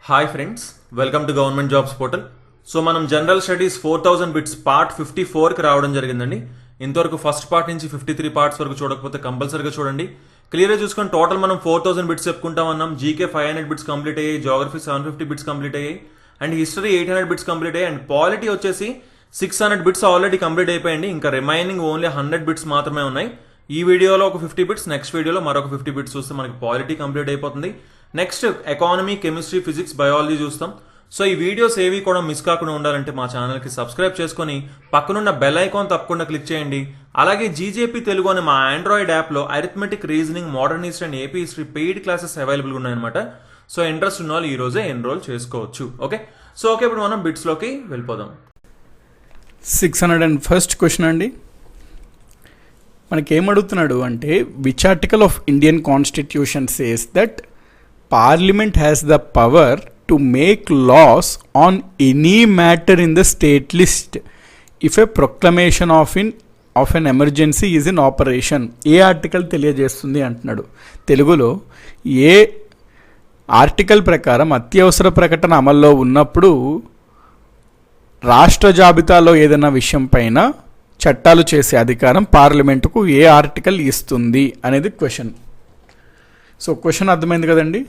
Hi friends, welcome to government jobs portal. So మనం general studies 4000 bits part 54కి రావడం జరిగిందండి. ఇంతవరకు ఫస్ట్ పార్ట్ నుంచి 53 పార్ట్స్ వరకు చూడకపోతే కంపల్సరీగా చూడండి. క్లియర్గా చూసుకొని టోటల్ మనం 4000 బిట్స్ చెప్పుకుంటామన్నాం. జీకే 500 బిట్స్ కంప్లీట్ అయ్యాయి, జోగ్రఫీ 750 బిట్స్ కంప్లీట్ అయ్యాయి, అండ్ హిస్టరీ 800 బిట్స్ కంప్లీట్ అయ్యాయి, అండ్ పాలిటీ వచ్చేసి 600 బిట్స్ ఆల్రెడీ కంప్లీట్ అయిపోయింది. ఇంకా రిమైనింగ్ ఓన్లీ 100 బిట్స్ మాత్రమే ఉన్నాయి. ఈ వీడియోలో ఒక 50 బిట్స్, నెక్స్ట్ వీడియోలో మరొక 50 బిట్స్ చూస్తే మనకి పాలిటీ కంప్లీట్ అయిపోతుంది. Next economy, chemistry, physics, biology చూస్తాం. సో ఈ వీడియోస్ ఏవి కూడా మిస్ కాకుండా ఉండాలంటే మా ఛానల్కి సబ్స్క్రైబ్ చేసుకొని పక్కనున్న బెల్ ఐకాన్ తప్పకుండా క్లిక్ చేయండి. అలాగే జీజేపీ తెలుగు అనే మా ఆండ్రాయిడ్ యాప్లో arithmetic, reasoning, modern history and AP history paid classes అవైలబుల్గా ఉన్నాయన్నమాట. సో ఇంట్రెస్ట్ ఉన్న వాళ్ళు ఈ రోజే ఎన్రోల్ చేసుకోవచ్చు. ఓకే, ఇప్పుడు మనం బిట్స్లోకి వెళ్ళిపోదాం. 601st క్వశ్చన్ అండి. మనకేమడుగుతున్నాడు అంటే, which article of Indian constitution says that parliament has the power to make laws on any matter in the state list if a proclamation of N emergency is in operation. A article తెలియజేస్తుంది అంటున్నాడు. తెలుగులో ఏ article ప్రకారం అత్యవసర ప్రకటన అమల్లో ఉన్నప్పుడు రాష్ట్ర జాబితాలో ఏదైనా విషయం పైన చట్టాలు చేసే అధికారం పార్లమెంటుకు ఏ ఆర్టికల్ ఇస్తుంది అనేది క్వశ్చన్. సో క్వశ్చన్ అర్థమైంది కదండి.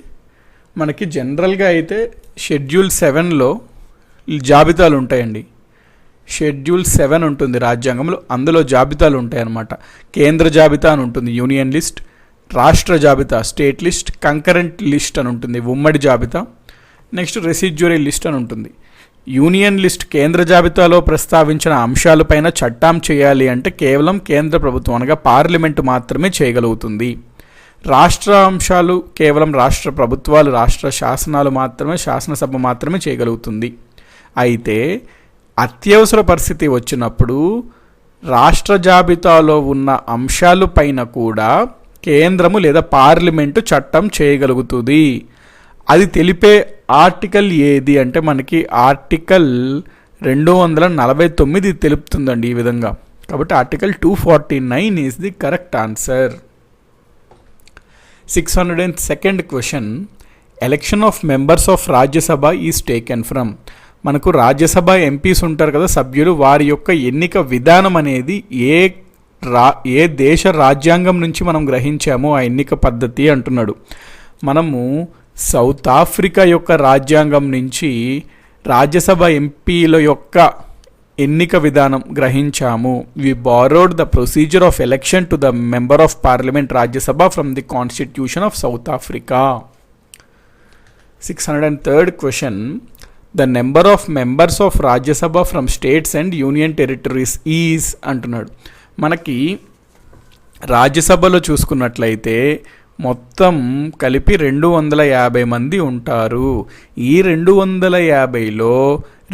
మనకి జనరల్గా అయితే షెడ్యూల్ 7లో జాబితాలు ఉంటాయండి. షెడ్యూల్ 7 ఉంటుంది రాజ్యాంగంలో, అందులో జాబితాలు ఉంటాయన్నమాట. కేంద్ర జాబితా అని ఉంటుంది, యూనియన్ లిస్ట్. రాష్ట్ర జాబితా, స్టేట్ లిస్ట్. కంకరెంట్ లిస్ట్ అని ఉంటుంది, ఉమ్మడి జాబితా. నెక్స్ట్ రెసిడ్యూరీ లిస్ట్ అని ఉంటుంది. యూనియన్ లిస్ట్ కేంద్ర జాబితాలో ప్రస్తావించిన అంశాలపైన చట్టం చేయాలి అంటే కేవలం కేంద్ర ప్రభుత్వం అనగా పార్లమెంటు మాత్రమే చేయగలుగుతుంది. రాష్ట్ర అంశాలు కేవలం రాష్ట్ర ప్రభుత్వాలు, రాష్ట్ర శాసనాలు మాత్రమే, శాసనసభ మాత్రమే చేయగలుగుతుంది. అయితే అత్యవసర పరిస్థితి వచ్చినప్పుడు రాష్ట్ర జాబితాలో ఉన్న అంశాలు పైన కూడా కేంద్రము లేదా పార్లమెంటు చట్టం చేయగలుగుతుంది. అది తెలిపే ఆర్టికల్ ఏది అంటే మనకి ఆర్టికల్ 249 తెలుపుతుందండి ఈ విధంగా. కాబట్టి article 249 is the correct answer. 602nd question, election of members of Rajya Sabha is taken from. మనకు రాజ్యసభ ఎంపీస్ ఉంటారు కదా, సభ్యులు, వారి యొక్క ఎన్నిక విధానం అనేది ఏ దేశ రాజ్యాంగం నుంచి మనం గ్రహించామో ఆ ఎన్నిక పద్ధతి అంటున్నాడు. మనము సౌత్ ఆఫ్రికా యొక్క రాజ్యాంగం నుంచి రాజ్యసభ ఎంపీల యొక్క ఎన్నిక విధానం గ్రహించాము. We borrowed the procedure of election to the member of Parliament Rajya Sabha from the constitution of South Africa. 603rd question, the number of members of Rajya Sabha from states and union territories is అంటున్నాడు. మనకి రాజ్యసభలో చూసుకున్నట్లయితే మొత్తం కలిపి 250 మంది ఉంటారు. ఈ 250లో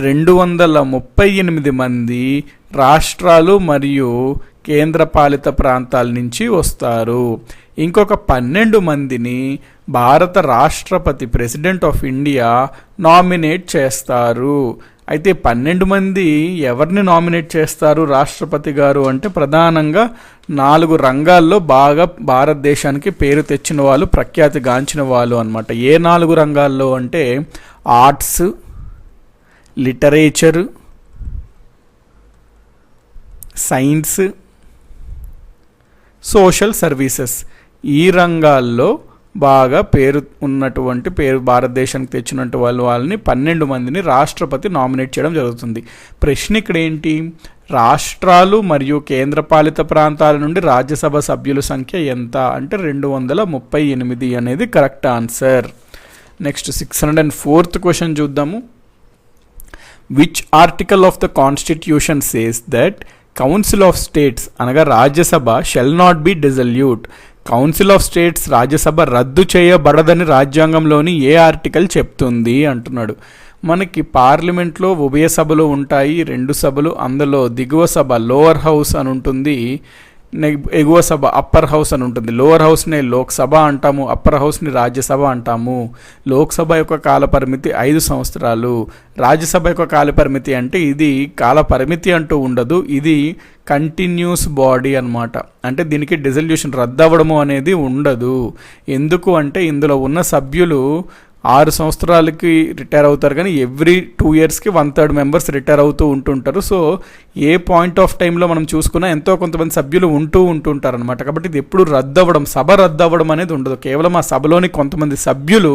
238 మంది రాష్ట్రాలు మరియు కేంద్రపాలిత ప్రాంతాల నుంచి వస్తారు. ఇంకొక 12 మందిని భారత రాష్ట్రపతి, ప్రెసిడెంట్ ఆఫ్ ఇండియా నామినేట్ చేస్తారు. అయితే 12 మంది ఎవరిని నామినేట్ చేస్తారు రాష్ట్రపతి గారు అంటే ప్రధానంగా 4 రంగాల్లో బాగా భారతదేశానికి పేరు తెచ్చిన వాళ్ళు, ప్రఖ్యాతిగాంచిన వాళ్ళు అన్నమాట. ఏ 4 రంగాల్లో అంటే arts, literature, science, social services. ఈ రంగాల్లో బాగా పేరు ఉన్నటువంటి, భారతదేశానికి తెచ్చినట్టు వాళ్ళని 12 మందిని రాష్ట్రపతి నామినేట్ చేయడం జరుగుతుంది. ప్రశ్న ఇక్కడ ఏంటి, రాష్ట్రాలు మరియు కేంద్రపాలిత ప్రాంతాల నుండి రాజ్యసభ సభ్యుల సంఖ్య ఎంత అంటే 238 అనేది correct answer. Next 604th question చూద్దాము. Which article of the constitution says that council of states అనగా Rajya Sabha shall not be dissolute. Council of states Rajya Sabha రద్దు చేయబడదని రాజ్యాంగంలోని ఏ ఆర్టికల్ చెప్తుంది అంటున్నాడు. మనకి పార్లమెంట్లో ఉభయ సభలు ఉంటాయి, 2 సభలు. అందులో దిగువ సభ లోవర్ హౌస్ అని ఉంటుంది, ఎగువ సభ అప్పర్ హౌస్ అని ఉంటుంది. లోవర్ హౌస్ని లోక్సభ అంటాము, అప్పర్ హౌస్ని రాజ్యసభ అంటాము. లోక్సభ యొక్క కాలపరిమితి 5 సంవత్సరాలు. రాజ్యసభ యొక్క కాలపరిమితి అంటే ఇది కాలపరిమితి అంటూ ఉండదు, ఇది కంటిన్యూస్ బాడీ అన్నమాట. అంటే దీనికి డిజల్యూషన్, రద్దవడము అనేది ఉండదు. ఎందుకు అంటే ఇందులో ఉన్న సభ్యులు 6 సంవత్సరాలకి రిటైర్ అవుతారు, కానీ ఎవ్రీ 2 ఇయర్స్కి 1/3 మెంబర్స్ రిటైర్ అవుతూ ఉంటుంటారు. సో ఏ పాయింట్ ఆఫ్ టైంలో మనం చూసుకున్నా ఎంతో కొంతమంది సభ్యులు ఉంటుంటారు అనమాట. కాబట్టి ఇది ఎప్పుడు సభ రద్దు అవ్వడం అనేది ఉండదు. కేవలం ఆ సభలోని కొంతమంది సభ్యులు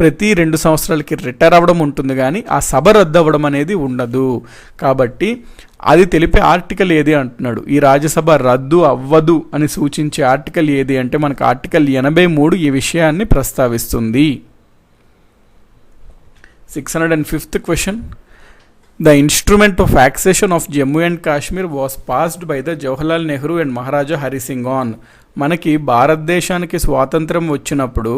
ప్రతి 2 సంవత్సరాలకి రిటైర్ అవ్వడం ఉంటుంది, కానీ ఆ సభ రద్దు అవ్వడం అనేది ఉండదు. కాబట్టి అది తెలిపే ఆర్టికల్ ఏది అంటున్నాడు. ఈ రాజ్యసభ రద్దు అవ్వదు అని సూచించే ఆర్టికల్ ఏది అంటే మనకు ఆర్టికల్ 83 ఈ విషయాన్ని ప్రస్తావిస్తుంది. 605th question. The instrument of accession of Jammu and Kashmir was passed by the Jawaharlal Nehru and Maharaja Hari Singh on. మనకి భారతదేశానికి స్వాతంత్రం వచ్చినప్పుడు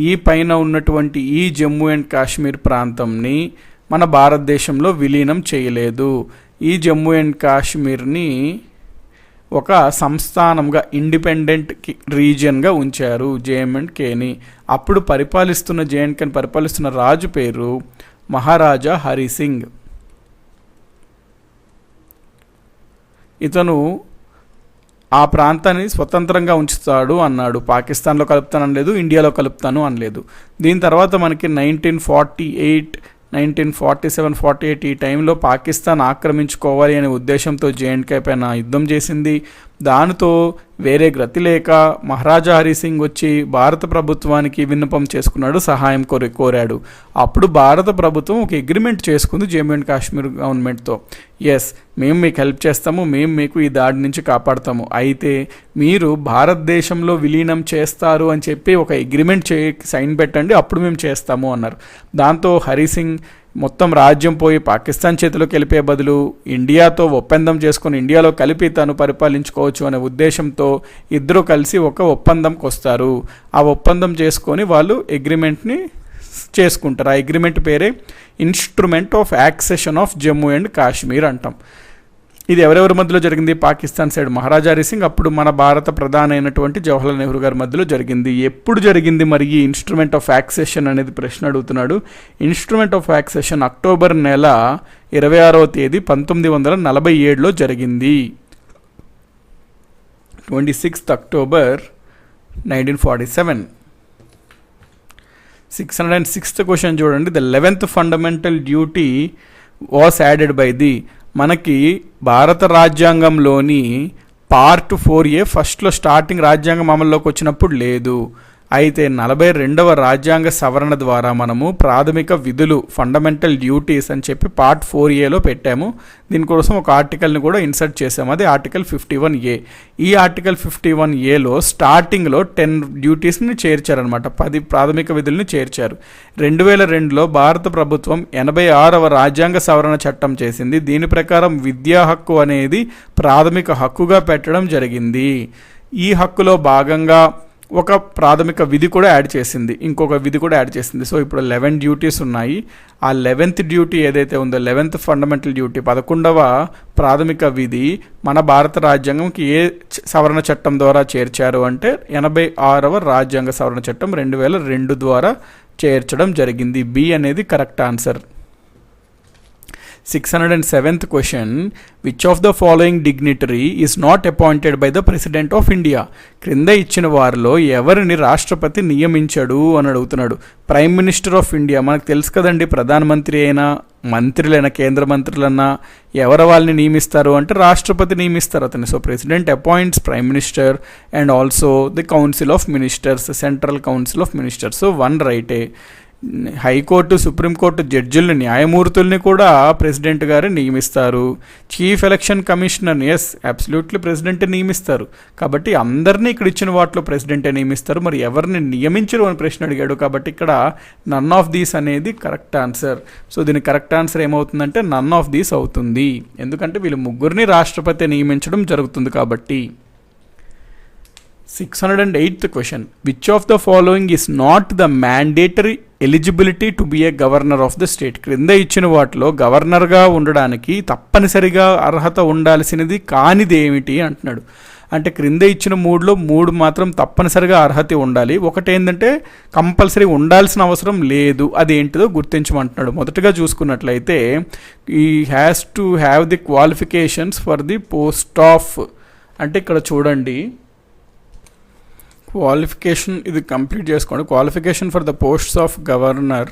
ఈ పైన ఉన్నటువంటి ఈ జమ్మూ అండ్ కాశ్మీర్ ప్రాంతంని మన భారతదేశంలో విలీనం చేయలేదు. ఈ జమ్మూ అండ్ కాశ్మీర్ని ఒక సంస్థానంగా ఇండిపెండెంట్ రీజియన్గా ఉంచారు JM&Kని. అప్పుడు JN&Kని పరిపాలిస్తున్న రాజు పేరు మహారాజా హరి సింగ్. ఇతను ఆ ప్రాంతాన్ని స్వతంత్రంగా ఉంచుతాడు అన్నాడు. పాకిస్తాన్లో కలుపుతాను అనలేదు, ఇండియాలో కలుపుతాను అనలేదు. దీని తర్వాత మనకి 1948, 1947, 48 ఈ టైంలో పాకిస్తాన్ ఆక్రమించుకోవాలి అనే ఉద్దేశంతో JNK పైన యుద్ధం చేసింది. దానితో వేరే గతి లేక మహారాజా హరి సింగ్ వచ్చి భారత ప్రభుత్వానికి విన్నపం చేసుకున్నాడు, సహాయం కోరాడు. అప్పుడు భారత ప్రభుత్వం ఒక అగ్రిమెంట్ చేసుకుంది జమ్మూ అండ్ కాశ్మీర్ గవర్నమెంట్తో. ఎస్, మేము మీకు హెల్ప్ చేస్తాము, మేము మీకు ఈ దాడి నుంచి కాపాడతాము, అయితే మీరు భారతదేశంలో విలీనం చేస్తారు అని చెప్పి ఒక అగ్రిమెంట్ సైన్ పెట్టండి, అప్పుడు మేము చేస్తాము అన్నారు. దాంతో హరి సింగ్ మొత్తం రాజ్యం పోయి పాకిస్తాన్ చేతిలోకి వెళ్ళిపోయే బదులు ఇండియాతో ఒప్పందం చేసుకొని ఇండియాలో కలిపి తను పరిపాలించుకోవచ్చు అనే ఉద్దేశంతో ఇద్దరు కలిసి ఒక ఒప్పందంకి వస్తారు. ఆ ఒప్పందం చేసుకొని వాళ్ళు అగ్రిమెంట్ని చేసుకుంటారు. ఆ అగ్రిమెంట్ పేరే instrument of accession of Jammu and Kashmir అంటాం. ఇది ఎవరెవరి మధ్యలో జరిగింది? పాకిస్తాన్ సైడ్ మహారాజా హరి సింగ్, అప్పుడు మన భారత ప్రధాని అయినటువంటి జవహర్లాల్ నెహ్రూ గారి మధ్యలో జరిగింది. ఎప్పుడు జరిగింది మరి ఈ ఇన్స్ట్రుమెంట్ ఆఫ్ యాక్సెషన్ అనేది ప్రశ్న అడుగుతున్నాడు. ఇన్స్ట్రుమెంట్ ఆఫ్ యాక్సెషన్ అక్టోబర్ నెల 26వ తేదీ 1947లో జరిగింది. 26th October 1947. 606th క్వశ్చన్ చూడండి. The 11th fundamental duty was added by the. మనకి భారత రాజ్యాంగంలోని పార్ట్ 4A ఫస్ట్లో స్టార్టింగ్ రాజ్యాంగం అమల్లోకి వచ్చినప్పుడు లేదు. అయితే 42వ రాజ్యాంగ సవరణ ద్వారా మనము ప్రాథమిక విధులు ఫండమెంటల్ డ్యూటీస్ అని చెప్పి పార్ట్ 4Aలో పెట్టాము. దీనికోసం ఒక ఆర్టికల్ని కూడా ఇన్సర్ట్ చేసాము, అది ఆర్టికల్ 51A. ఈ ఆర్టికల్ 51Aలో స్టార్టింగ్లో 10 డ్యూటీస్ని చేర్చారనమాట, 10 ప్రాథమిక విధుల్ని చేర్చారు. 2002లో భారత ప్రభుత్వం 86వ రాజ్యాంగ సవరణ చట్టం చేసింది. దీని ప్రకారం విద్యా హక్కు అనేది ప్రాథమిక హక్కుగా పెట్టడం జరిగింది. ఈ హక్కులో భాగంగా ఒక ప్రాథమిక విధి కూడా యాడ్ చేసింది, ఇంకొక విధి కూడా యాడ్ చేసింది. సో ఇప్పుడు 11 డ్యూటీస్ ఉన్నాయి. ఆ 11th డ్యూటీ ఏదైతే ఉందో 11th ఫండమెంటల్ డ్యూటీ 11వ ప్రాథమిక విధి మన భారత రాజ్యాంగంకి ఏ సవరణ చట్టం ద్వారా చేర్చారు అంటే 86వ రాజ్యాంగ సవరణ చట్టం 2002 ద్వారా చేర్చడం జరిగింది. బి అనేది correct answer. 607th question. Which of the following dignitary is not appointed by the President of India? క్రింద ఇచ్చిన వారిలో ఎవరిని రాష్ట్రపతి నియమించడు అని అడుగుతున్నాడు. ప్రైమ్ మినిస్టర్ ఆఫ్ ఇండియా మనకు తెలుసు కదండి, ప్రధానమంత్రి అయినా మంత్రులైనా కేంద్ర మంత్రులన్నా ఎవరు వాళ్ళని నియమిస్తారు అంటే రాష్ట్రపతి నియమిస్తారు అతన్ని. So president appoints prime minister and also the council of ministers, central council of ministers. So 1 రైటే. హైకోర్టు, సుప్రీంకోర్టు జడ్జిల్ని, న్యాయమూర్తుల్ని కూడా ప్రెసిడెంట్ గారు నియమిస్తారు. Chief election commissioner, yes absolutely president నియమిస్తారు. కాబట్టి అందరినీ ఇక్కడ ఇచ్చిన వాటిలో ప్రెసిడెంటే నియమిస్తారు. మరి ఎవరిని నియమించరు అని ప్రశ్న అడిగాడు, కాబట్టి ఇక్కడ నన్ ఆఫ్ దీస్ అనేది కరెక్ట్ ఆన్సర్. సో దీని కరెక్ట్ ఆన్సర్ ఏమవుతుందంటే నన్ ఆఫ్ దీస్ అవుతుంది, ఎందుకంటే వీళ్ళు ముగ్గురిని రాష్ట్రపతి నియమించడం జరుగుతుంది కాబట్టి. 608th question. Which of the following is not the mandatory eligibility to be a governor of the state? క్రింద ఇచ్చిన వాటిలో గవర్నర్గా ఉండడానికి తప్పనిసరిగా అర్హత ఉండాల్సినది కానిది ఏమిటి అంటున్నాడు. అంటే క్రింద ఇచ్చిన 3లో 3 మాత్రం తప్పనిసరిగా అర్హత ఉండాలి, ఒకటి ఏంటంటే కంపల్సరీ ఉండాల్సిన అవసరం లేదు, అదేంటిదో గుర్తించమంటున్నాడు. మొదటగా చూసుకున్నట్లయితే ఈ has to have the qualifications for the post of, అంటే ఇక్కడ చూడండి క్వాలిఫికేషన్ ఇది కంప్లీట్ చేసుకోండి. Qualification for the posts of governor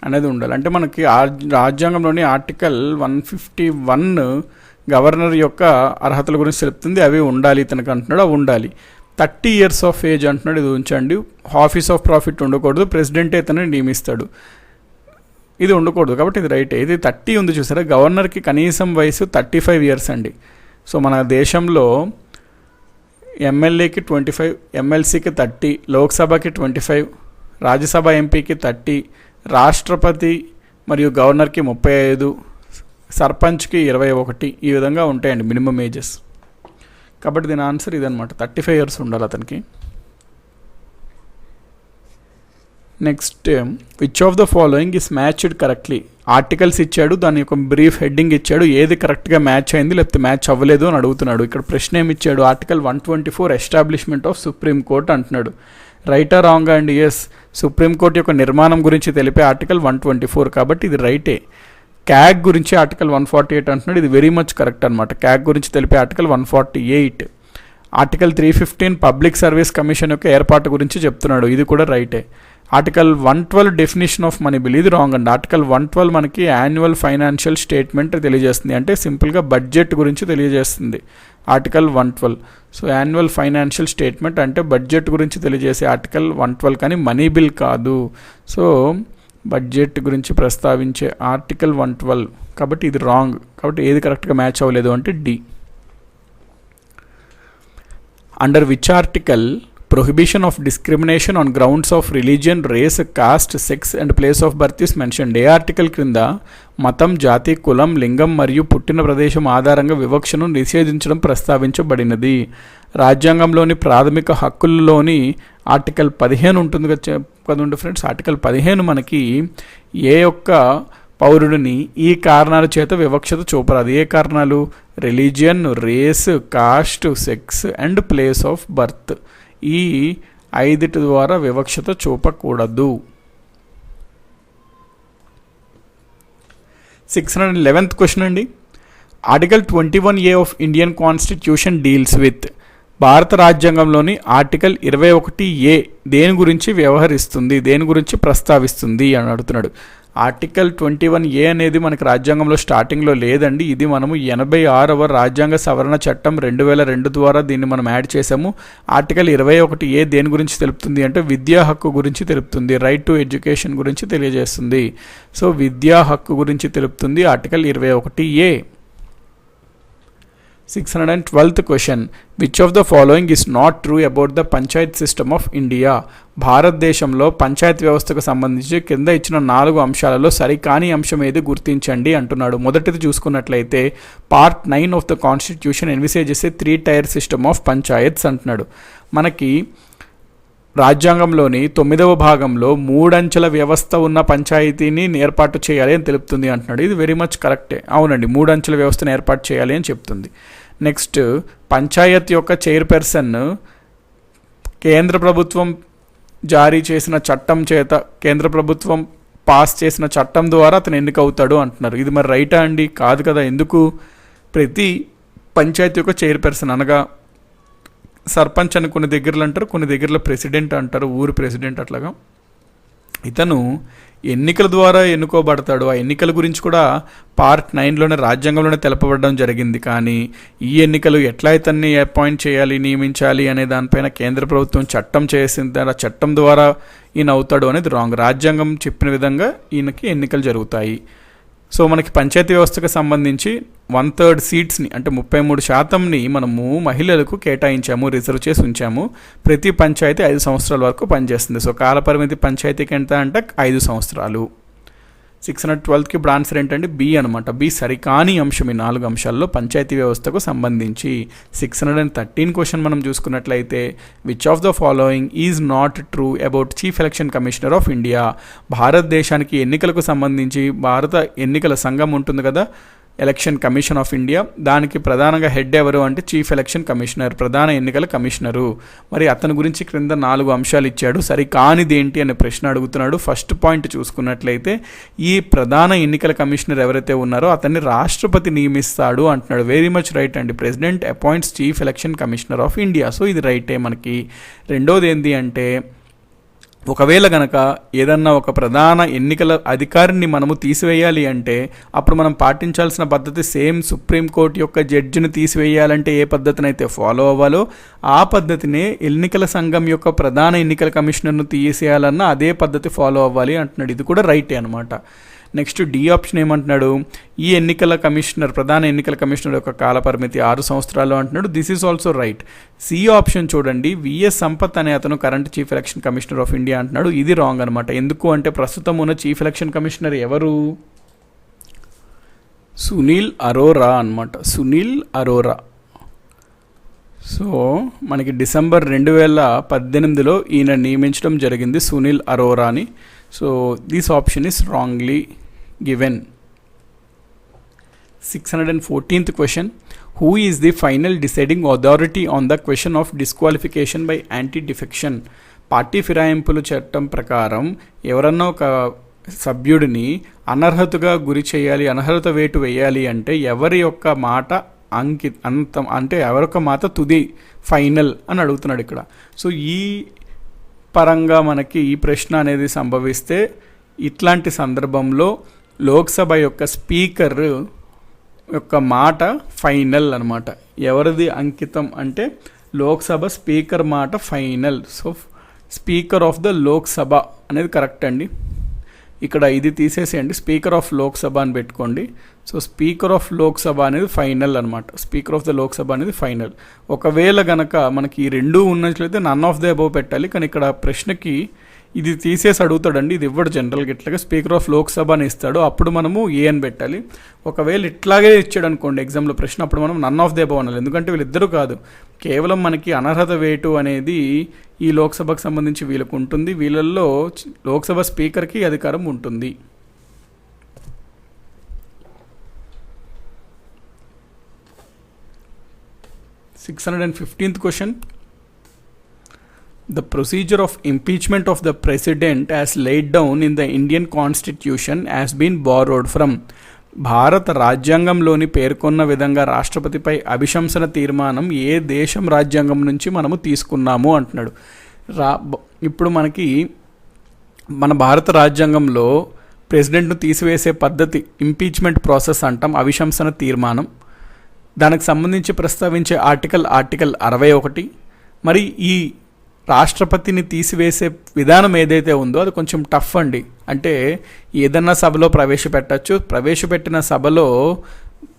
అనేది ఉండాలి. అంటే మనకి రాజ్యాంగంలోని ఆర్టికల్ 151 గవర్నర్ యొక్క అర్హతల గురించి తెలుపుతుంది. అవి ఉండాలి ఇతనికి అంటున్నాడు, అవి ఉండాలి. 30 years ఆఫ్ ఏజ్ అంటున్నాడు, ఇది ఉంచండి. ఆఫీస్ ఆఫ్ ప్రాఫిట్ ఉండకూడదు, ప్రెసిడెంట్ ఇతను నియమిస్తాడు, ఇది ఉండకూడదు. కాబట్టి ఇది రైట్. ఇది 30 ఉంది చూసారా, గవర్నర్కి కనీసం వయసు 35 years అండి. సో మన దేశంలో ఎమ్మెల్యేకి 25, ఎమ్మెల్సీకి 30, లోక్సభకి 25, రాజ్యసభ ఎంపీకి 30, రాష్ట్రపతి మరియు గవర్నర్కి 35, సర్పంచ్కి 21, ఈ విధంగా ఉంటాయండి మినిమం ఏజెస్. కాబట్టి దీని ఆన్సర్ ఇదనమాట, 35 years ఉండాలి అతనికి. Next, which of the following is matched correctly. Articles ఇచ్చాడు, దాని యొక్క బ్రీఫ్ హెడ్డింగ్ ఇచ్చాడు, ఏది కరెక్ట్గా మ్యాచ్ అయింది లేకపోతే మ్యాచ్ అవ్వలేదు అని అడుగుతున్నాడు. ఇక్కడ ప్రశ్న ఏమి ఇచ్చాడు, article 124 establishment of supreme court అంటున్నాడు. రైటా రాంగ్ అండ్ ఎస్, సుప్రీంకోర్టు యొక్క నిర్మాణం గురించి తెలిపే ఆర్టికల్ 124, కాబట్టి ఇది రైటే. క్యాగ్ గురించి ఆర్టికల్ 148 అంటున్నాడు, ఇది వెరీ మచ్ కరెక్ట్ అనమాట. క్యాగ్ గురించి తెలిపే article 148. Article 315 public service commission యొక్క ఏర్పాటు గురించి చెప్తున్నాడు, ఇది కూడా రైటే. Article 112 definition of money bill, ఇది రాంగ్ అండి. ఆర్టికల్ 112 మనకి యాన్యువల్ ఫైనాన్షియల్ స్టేట్మెంట్ తెలియజేస్తుంది, అంటే సింపుల్గా బడ్జెట్ గురించి తెలియజేస్తుంది article 112. So annual financial statement అంటే బడ్జెట్ గురించి తెలియజేసే ఆర్టికల్ 112, కానీ మనీ బిల్ కాదు. సో బడ్జెట్ గురించి ప్రస్తావించే ఆర్టికల్ 112, కాబట్టి ఇది రాంగ్. కాబట్టి ఏది కరెక్ట్గా మ్యాచ్ అవ్వలేదు అంటే D. Under which article prohibition of discrimination on grounds of religion, race, caste, sex and place of birth is mentioned. ఏ ఆర్టికల్ క్రింద మతం, జాతి, కులం, లింగం మరియు పుట్టిన ప్రదేశం ఆధారంగా వివక్షను నిషేధించడం ప్రస్తావించబడినది. రాజ్యాంగంలోని ప్రాథమిక హక్కుల్లోని ఆర్టికల్ 15 ఉంటుంది కదండి ఫ్రెండ్స్. ఆర్టికల్ 15 మనకి ఏ యొక్క పౌరుడిని ఈ కారణాల చేత వివక్షత చూపరాదు. ఏ కారణాలు? Religion, race, caste, sex and place of birth. ఈ 5 ద్వారా వివక్షత చూపకూడదు. 611th క్వశ్చన్ అండి. Article 21A of Indian constitution deals with. భారత రాజ్యాంగంలోని ఆర్టికల్ 21A దేని గురించి వ్యవహరిస్తుంది, దేని గురించి ప్రస్తావిస్తుంది అని అడుగుతున్నాడు. ఆర్టికల్ 21A అనేది మనకి రాజ్యాంగంలో స్టార్టింగ్లో లేదండి. ఇది మనము 86వ రాజ్యాంగ సవరణ చట్టం 2002 ద్వారా దీన్ని మనం యాడ్ చేసాము. ఆర్టికల్ 21A దేని గురించి తెలుపుతుంది అంటే విద్యా హక్కు గురించి తెలుపుతుంది, రైట్ టు ఎడ్యుకేషన్ గురించి తెలియజేస్తుంది. సో విద్యా హక్కు గురించి తెలుపుతుంది article 21A. 612th question. Which of the following is not true about the Panchayat system of India. భారతదేశంలో పంచాయత్ వ్యవస్థకు సంబంధించి కింద ఇచ్చిన 4 అంశాలలో సరికాని అంశం ఏది గుర్తించండి అంటున్నాడు. మొదటిది చూసుకున్నట్లయితే part 9 of the constitution envisages a 3-tier system of panchayats అంటున్నాడు. మనకి రాజ్యాంగంలోని 9వ భాగంలో 3 అంచెల వ్యవస్థ ఉన్న పంచాయతీని ఏర్పాటు చేయాలి అని తెలుపుతుంది అంటున్నాడు. ఇది వెరీ మచ్ కరెక్టే. అవునండి, 3 అంచెల వ్యవస్థను ఏర్పాటు చేయాలి అని చెప్తుంది. నెక్స్ట్, పంచాయత్ యొక్క చైర్పర్సన్ కేంద్ర ప్రభుత్వం జారీ చేసిన చట్టం చేత, కేంద్ర ప్రభుత్వం పాస్ చేసిన చట్టం ద్వారా అతను ఎన్నికవుతాడు అంటున్నారు. ఇది మరి రైటా అండి? కాదు కదా. ఎందుకు? ప్రతి పంచాయతీ యొక్క చైర్పర్సన్ అనగా సర్పంచ్ అని కొన్ని దగ్గరలో అంటారు, కొన్ని దగ్గరలో ప్రెసిడెంట్ అంటారు, ఊరు ప్రెసిడెంట్, అట్లాగా ఇతను ఎన్నికల ద్వారా ఎన్నుకోబడతాడు. ఆ ఎన్నికల గురించి కూడా పార్ట్ 9లోనే రాజ్యాంగంలోనే తెలపబడడం జరిగింది. కానీ ఈ ఎన్నికలు ఎట్లా ఇతన్ని అపాయింట్ చేయాలి, నియమించాలి అనే దానిపైన కేంద్ర ప్రభుత్వం చట్టం చేసిన ఆ చట్టం ద్వారా ఈయన అవుతాడు అనేది రాంగ్. రాజ్యాంగం చెప్పిన విధంగా ఈయనకి ఎన్నికలు జరుగుతాయి. సో మనకి పంచాయతీ వ్యవస్థకు సంబంధించి 1/3 సీట్స్ని అంటే 33% మనము మహిళలకు కేటాయించాము, రిజర్వ్ చేసి ఉంచాము. ప్రతి పంచాయతీ 5 సంవత్సరాల వరకు పనిచేస్తుంది. సో కాలపరిమితి పంచాయతీకి ఎంత అంటే 5 సంవత్సరాలు. 612కి ఇప్పుడు ఆన్సర్ ఏంటంటే బి అనమాట. బి సరికాని అంశం ఈ 4 అంశాల్లో పంచాయతీ వ్యవస్థకు సంబంధించి. 613 క్వశ్చన్ మనం చూసుకున్నట్లయితే which of the following is not true about chief election commissioner of India. భారతదేశానికి ఎన్నికలకు సంబంధించి భారత ఎన్నికల సంఘం ఉంటుంది కదా, ఎలక్షన్ కమిషన్ ఆఫ్ ఇండియా. దానికి ప్రధానంగా హెడ్ ఎవరు అంటే చీఫ్ ఎలక్షన్ కమిషనర్, ప్రధాన ఎన్నికల కమిషనరు. మరి అతని గురించి క్రింద 4 అంశాలు ఇచ్చాడు. సరి కానిది ఏంటి అనే ప్రశ్న అడుగుతున్నాడు. ఫస్ట్ పాయింట్ చూసుకున్నట్లయితే ఈ ప్రధాన ఎన్నికల కమిషనర్ ఎవరైతే ఉన్నారో అతన్ని రాష్ట్రపతి నియమిస్తాడు అంటున్నాడు. వెరీ మచ్ రైట్ అండి. President appoints chief election commissioner of India. So ఇది రైటే మనకి. రెండోది ఏంటి అంటే ఒకవేళ గనక ఏదన్నా ఒక ప్రధాన ఎన్నికల అధికారిని మనము తీసివేయాలి అంటే అప్పుడు మనం పాటించాల్సిన పద్ధతి సేమ్ సుప్రీంకోర్టు యొక్క జడ్జిని తీసివేయాలంటే ఏ పద్ధతినైతే ఫాలో అవ్వాలో ఆ పద్ధతినే ఎన్నికల సంఘం యొక్క ప్రధాన ఎన్నికల కమిషనర్ను తీసేయాలన్నా అదే పద్ధతి ఫాలో అవ్వాలి అంటున్నాడు. ఇది కూడా రైటే అనమాట. నెక్స్ట్ డి ఆప్షన్ ఏమంటున్నాడు, ఈ ఎన్నికల కమిషనర్ ప్రధాన ఎన్నికల కమిషనర్ యొక్క కాలపరిమితి 6 సంవత్సరాలు అంటున్నాడు. This is also right. C option చూడండి, విఎస్ సంపత్ అనే అతను current chief election commissioner of India అంటున్నాడు. ఇది రాంగ్ అనమాట. ఎందుకు అంటే ప్రస్తుతం ఉన్న చీఫ్ ఎలక్షన్ కమిషనర్ ఎవరు, సునీల్ అరోరా అనమాట. సునీల్ అరోరా. సో మనకి డిసెంబర్ 2018లో ఈయన నియమించడం జరిగింది సునీల్ అరోరాని. So this option is wrongly given. 614th question. Who is the final deciding authority on the question of disqualification by anti-defection? Party ఫిరాయింపుల చట్టం ప్రకారం ఎవరన్నా ఒక సభ్యుడిని అనర్హతగా గురి చేయాలి, అనర్హత వేటు వేయాలి అంటే ఎవరి యొక్క మాట అంతం అంటే ఎవరొక మాట తుది ఫైనల్ అని అడుగుతున్నాడు ఇక్కడ. సో ఈ పరంగా మనకి ఈ ప్రశ్న అనేది సంభవిస్తే ఇట్లాంటి సందర్భంలో లోక్సభ యొక్క స్పీకర్ యొక్క మాట ఫైనల్ అనమాట. ఎవరిది అంకితం అంటే లోక్సభ స్పీకర్ మాట final. So speaker of the Lok Sabha అనేది కరెక్ట్ అండి. ఇక్కడ ఇది తీసేసేయండి, స్పీకర్ ఆఫ్ లోక్సభ అని పెట్టుకోండి. సో స్పీకర్ ఆఫ్ లోక్సభ అనేది ఫైనల్ అనమాట. స్పీకర్ ఆఫ్ ద లోక్సభ అనేది ఫైనల్. ఒకవేళ గనక మనకి ఈ రెండూ ఉన్నట్లయితే నన్ ఆఫ్ ద అబౌవ్ పెట్టాలి. కానీ ఇక్కడ ప్రశ్నకి ఇది తీసేసి అడుగుతాడండి. ఇది ఇవ్వడు జనరల్గా. ఇట్లాగే స్పీకర్ ఆఫ్ లోక్సభ అని ఇస్తాడు, అప్పుడు మనము ఏ అని పెట్టాలి. ఒకవేళ ఇట్లాగే ఇచ్చాడు అనుకోండి ఎగ్జామ్లో ప్రశ్న, అప్పుడు మనం నన్ ఆఫ్ ద అబౌవ్ అనాలి. ఎందుకంటే వీళ్ళిద్దరూ కాదు, కేవలం మనకి అనర్హత వేటు అనేది ఈ లోక్సభకు సంబంధించి వీళ్ళకు ఉంటుంది. వీళ్ళల్లో లోక్సభ స్పీకర్కి అధికారం ఉంటుంది. $615th question. The procedure of impeachment of the president as laid down in the Indian Constitution has been borrowed from. భారత రాజ్యాంగంలోని పేర్కొన్న విధంగా రాష్ట్రపతిపై అభిశంసన తీర్మానం ఏ దేశం రాజ్యాంగం నుంచి మనము తీసుకున్నాము అంటున్నాడు. ఇప్పుడు మనకి మన భారత రాజ్యాంగంలో ప్రెసిడెంట్ను తీసివేసే పద్ధతి ఇంపీచ్మెంట్ ప్రాసెస్ అంటాం, అభిశంసన తీర్మానం. దానికి సంబంధించి ప్రస్తావించే ఆర్టికల్ 61. మరి ఈ రాష్ట్రపతిని తీసివేసే విధానం ఏదైతే ఉందో అది కొంచెం టఫ్ అండి. అంటే ఏదన్నా సభలో ప్రవేశపెట్టచ్చు. ప్రవేశపెట్టిన సభలో